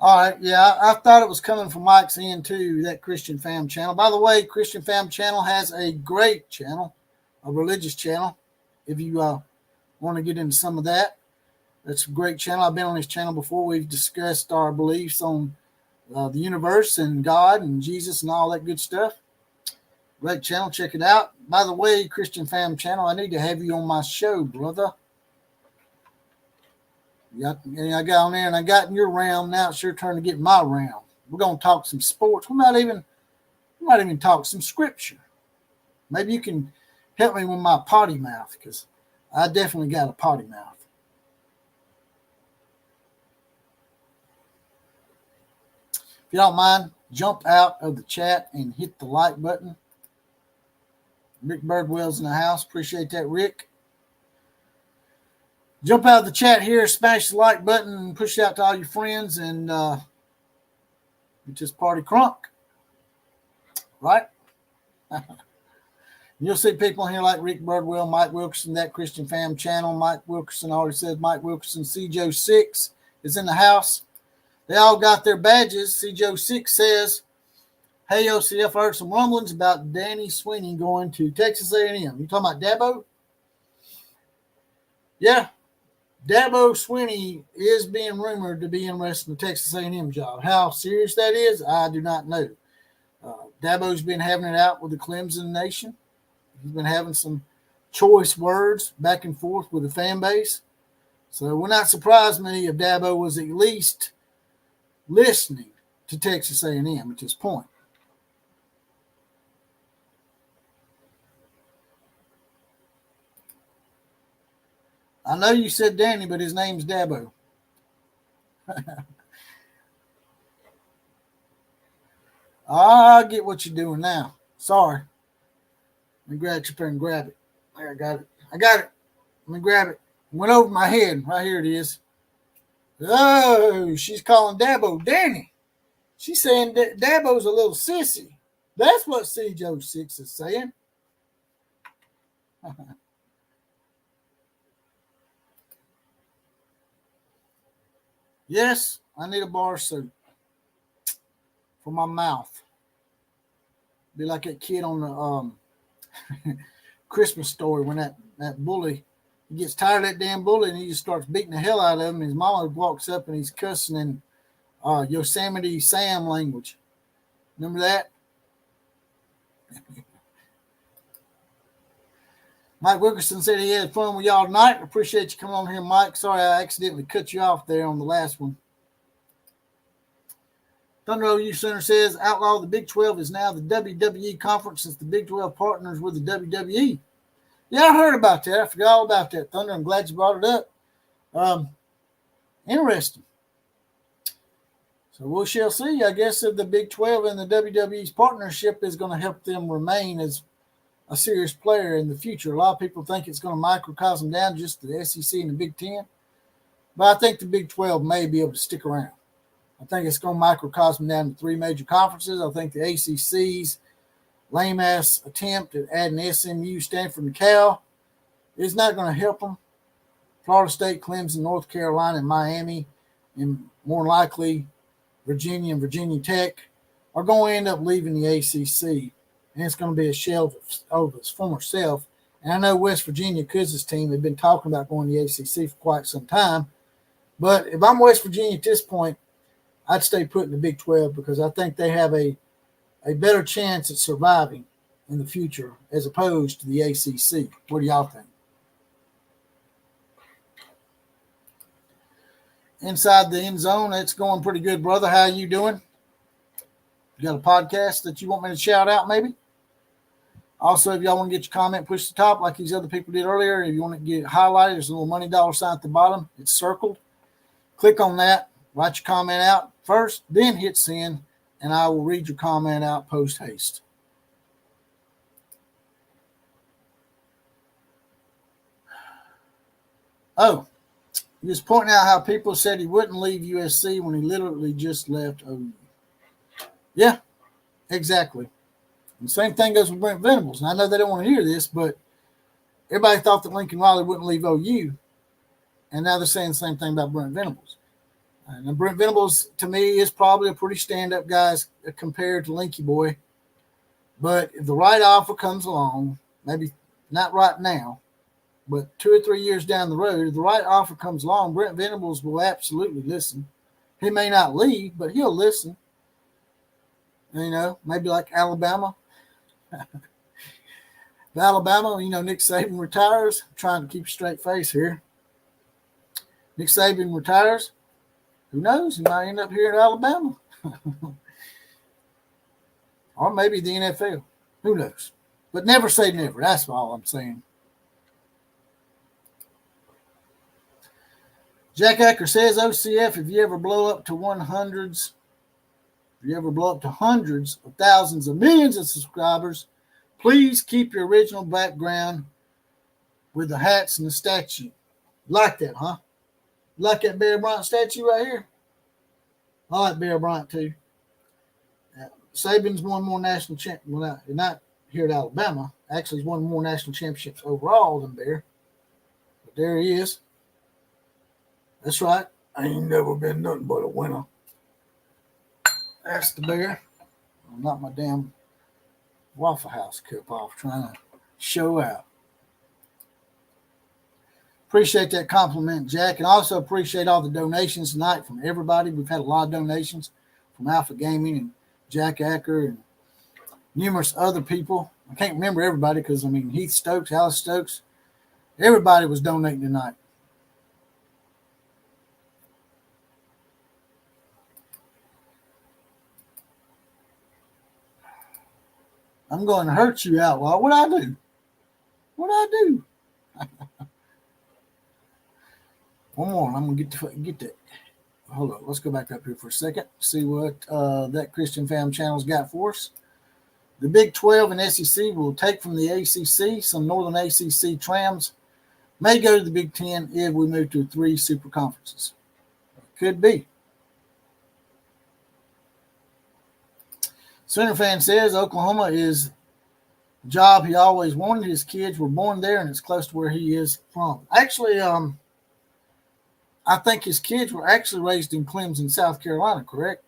All right, yeah, I thought it was coming from Mike's end too, that Christian Fam channel. By the way, Christian Fam channel has a great channel, a religious channel. If you want to get into some of that, that's a great channel. I've been on his channel before. We've discussed our beliefs on the universe and God and Jesus and all that good stuff. Great channel, check it out. By the way, Christian Fam channel, I need to have you on my show, brother. I got on there and I got in your round. Now it's your turn to get in my round. We're going to talk some sports. We might even talk some scripture. Maybe you can help me with my potty mouth, because I definitely got a potty mouth. If you don't mind, jump out of the chat and hit the like button. Rick Birdwell's in the house. Appreciate that, Rick. Jump out of the chat here, smash the like button, and push it out to all your friends, and just party crunk. Right? You'll see people in here like Rick Birdwell, Mike Wilkerson, that Christian Fam channel. Mike Wilkerson already says Mike Wilkerson. CJ6 is in the house. They all got their badges. CJ6 says, hey, OCF, I heard some rumblings about Danny Sweeney going to Texas A&M. You talking about Dabo? Yeah. Dabo Sweeney is being rumored to be interested in the Texas A&M job. How serious that is, I do not know. Dabo's been having it out with the Clemson Nation. He's been having some choice words back and forth with the fan base. So it would not surprise me if Dabo was at least listening to Texas A&M at this point. I know you said Danny, but his name's Dabo. I get what you're doing now. Sorry. Let me grab it up and grab it. There, I got it. Let me grab it. Went over my head. Right here it is. Oh, she's calling Dabo Danny. She's saying Dabo's a little sissy. That's what CJ6 is saying. Yes, I need a bar suit for my mouth. Be like that kid on the Christmas Story when that bully, he gets tired of that damn bully and he just starts beating the hell out of him. His mama walks up and he's cussing in Yosemite Sam language. Remember that? Mike Wilkerson said he had fun with y'all tonight. Appreciate you coming on here, Mike. Sorry I accidentally cut you off there on the last one. Thunder OU Center says Outlaw, the Big 12 is now the WWE conference since the Big 12 partners with the WWE. Yeah, I heard about that. I forgot all about that, Thunder. I'm glad you brought it up. Interesting. So we shall see. I guess if the Big 12 and the WWE's partnership is going to help them remain as a serious player in the future. A lot of people think it's going to microcosm down just the SEC and the Big 10. But I think the Big 12 may be able to stick around. I think it's going to microcosm down to 3 major conferences. I think the ACC's lame-ass attempt at adding SMU, Stanford, and Cal is not going to help them. Florida State, Clemson, North Carolina, and Miami, and more likely Virginia and Virginia Tech are going to end up leaving the ACC. And it's going to be a shell of its former self. And I know West Virginia, Kuz's team, have been talking about going to the ACC for quite some time. But if I'm West Virginia at this point, I'd stay put in the Big 12 because I think they have a better chance at surviving in the future as opposed to the ACC. What do y'all think? Inside the End Zone, it's going pretty good, brother. How you doing? You got a podcast that you want me to shout out maybe? Also, if y'all want to get your comment pushed to the top like these other people did earlier, if you want to get highlighted, there's a little money dollar sign at the bottom. It's circled. Click on that. Write your comment out first, then hit send, and I will read your comment out post haste. Oh, just pointing out how people said he wouldn't leave USC when he literally just left OU. Yeah, exactly. And the same thing goes with Brent Venables. And I know they don't want to hear this, but everybody thought that Lincoln Riley wouldn't leave OU. And now they're saying the same thing about Brent Venables. And Brent Venables, to me, is probably a pretty stand-up guy compared to Linky Boy. But if the right offer comes along, maybe not right now, but 2 or 3 years down the road, if the right offer comes along, Brent Venables will absolutely listen. He may not leave, but he'll listen. You know, maybe like Alabama. Alabama, you know, Nick Saban retires. I'm trying to keep a straight face here. Nick Saban retires. Who knows? He might end up here in Alabama. Or maybe the NFL. Who knows? But never say never. That's all I'm saying. Jack Acker says, OCF, if you ever blow up to hundreds of thousands of millions of subscribers, please keep your original background with the hats and the statue. Like that, huh? Like that Bear Bryant statue right here? I like Bear Bryant too. Saban's won more national championships. Well, not here at Alabama. Actually, he's won more national championships overall than Bear. But there he is. That's right. I ain't never been nothing but a winner. That's the Bear. I'm not my damn Waffle House cup off trying to show out. Appreciate that compliment, Jack, and also appreciate all the donations tonight from everybody. We've had a lot of donations from Alpha Gaming and Jack Acker and numerous other people. I can't remember everybody because, I mean, Heath Stokes, Alice Stokes, everybody was donating tonight. I'm going to hurt you, Outlaw. What'd I do? What'd I do? One more. I'm going to get that. Hold on. Let's go back up here for a second. See what that Christian Fam channel's got for us. The Big 12 and SEC will take from the ACC. Some Northern ACC trams may go to the Big 10 if we move to 3 super conferences. Could be. Sooner Fan says Oklahoma is the job he always wanted. His kids were born there, and it's close to where he is from. Actually, I think his kids were actually raised in Clemson, South Carolina, correct?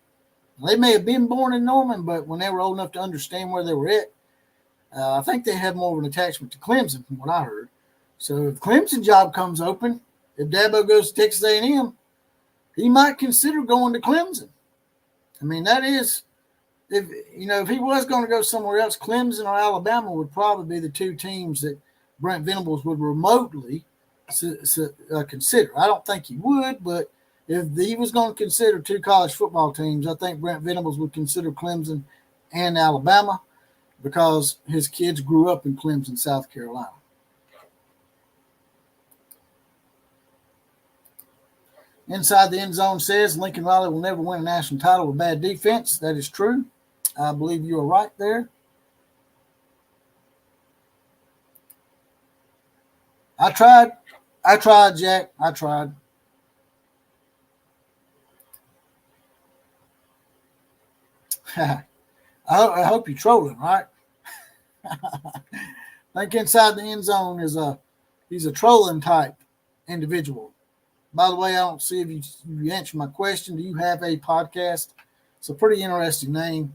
They may have been born in Norman, but when they were old enough to understand where they were at, I think they had more of an attachment to Clemson from what I heard. So if Clemson job comes open, if Dabo goes to Texas A&M, he might consider going to Clemson. I mean, that is, if he was going to go somewhere else, Clemson or Alabama would probably be the 2 teams that Brent Venables would remotely consider. I don't think he would, but if he was going to consider 2 college football teams, I think Brent Venables would consider Clemson and Alabama because his kids grew up in Clemson, South Carolina. Inside the End Zone says Lincoln Riley will never win a national title with bad defense. That is true. I believe you are right there. I tried, Jack. I tried. I hope you're trolling, right? I think Inside the End Zone he's a trolling type individual. By the way, I don't see if you answered my question. Do you have a podcast? It's a pretty interesting name.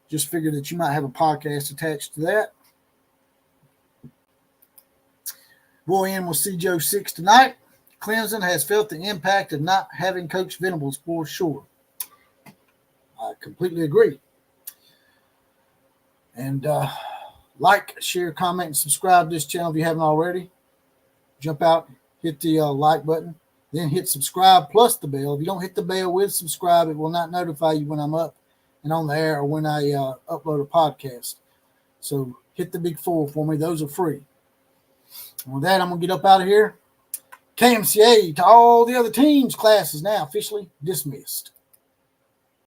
Just figured that you might have a podcast attached to that. We'll end with C. Joe 6 tonight. Clemson has felt the impact of not having Coach Venables for sure. I completely agree. And like, share, comment, and subscribe to this channel if you haven't already. Jump out, hit the like button, then hit subscribe plus the bell. If you don't hit the bell with subscribe, it will not notify you when I'm up and on the air or when I upload a podcast. So hit the big 4 for me. Those are free. And with that, I'm going to get up out of here. KMCA to all the other teams, class is now officially dismissed.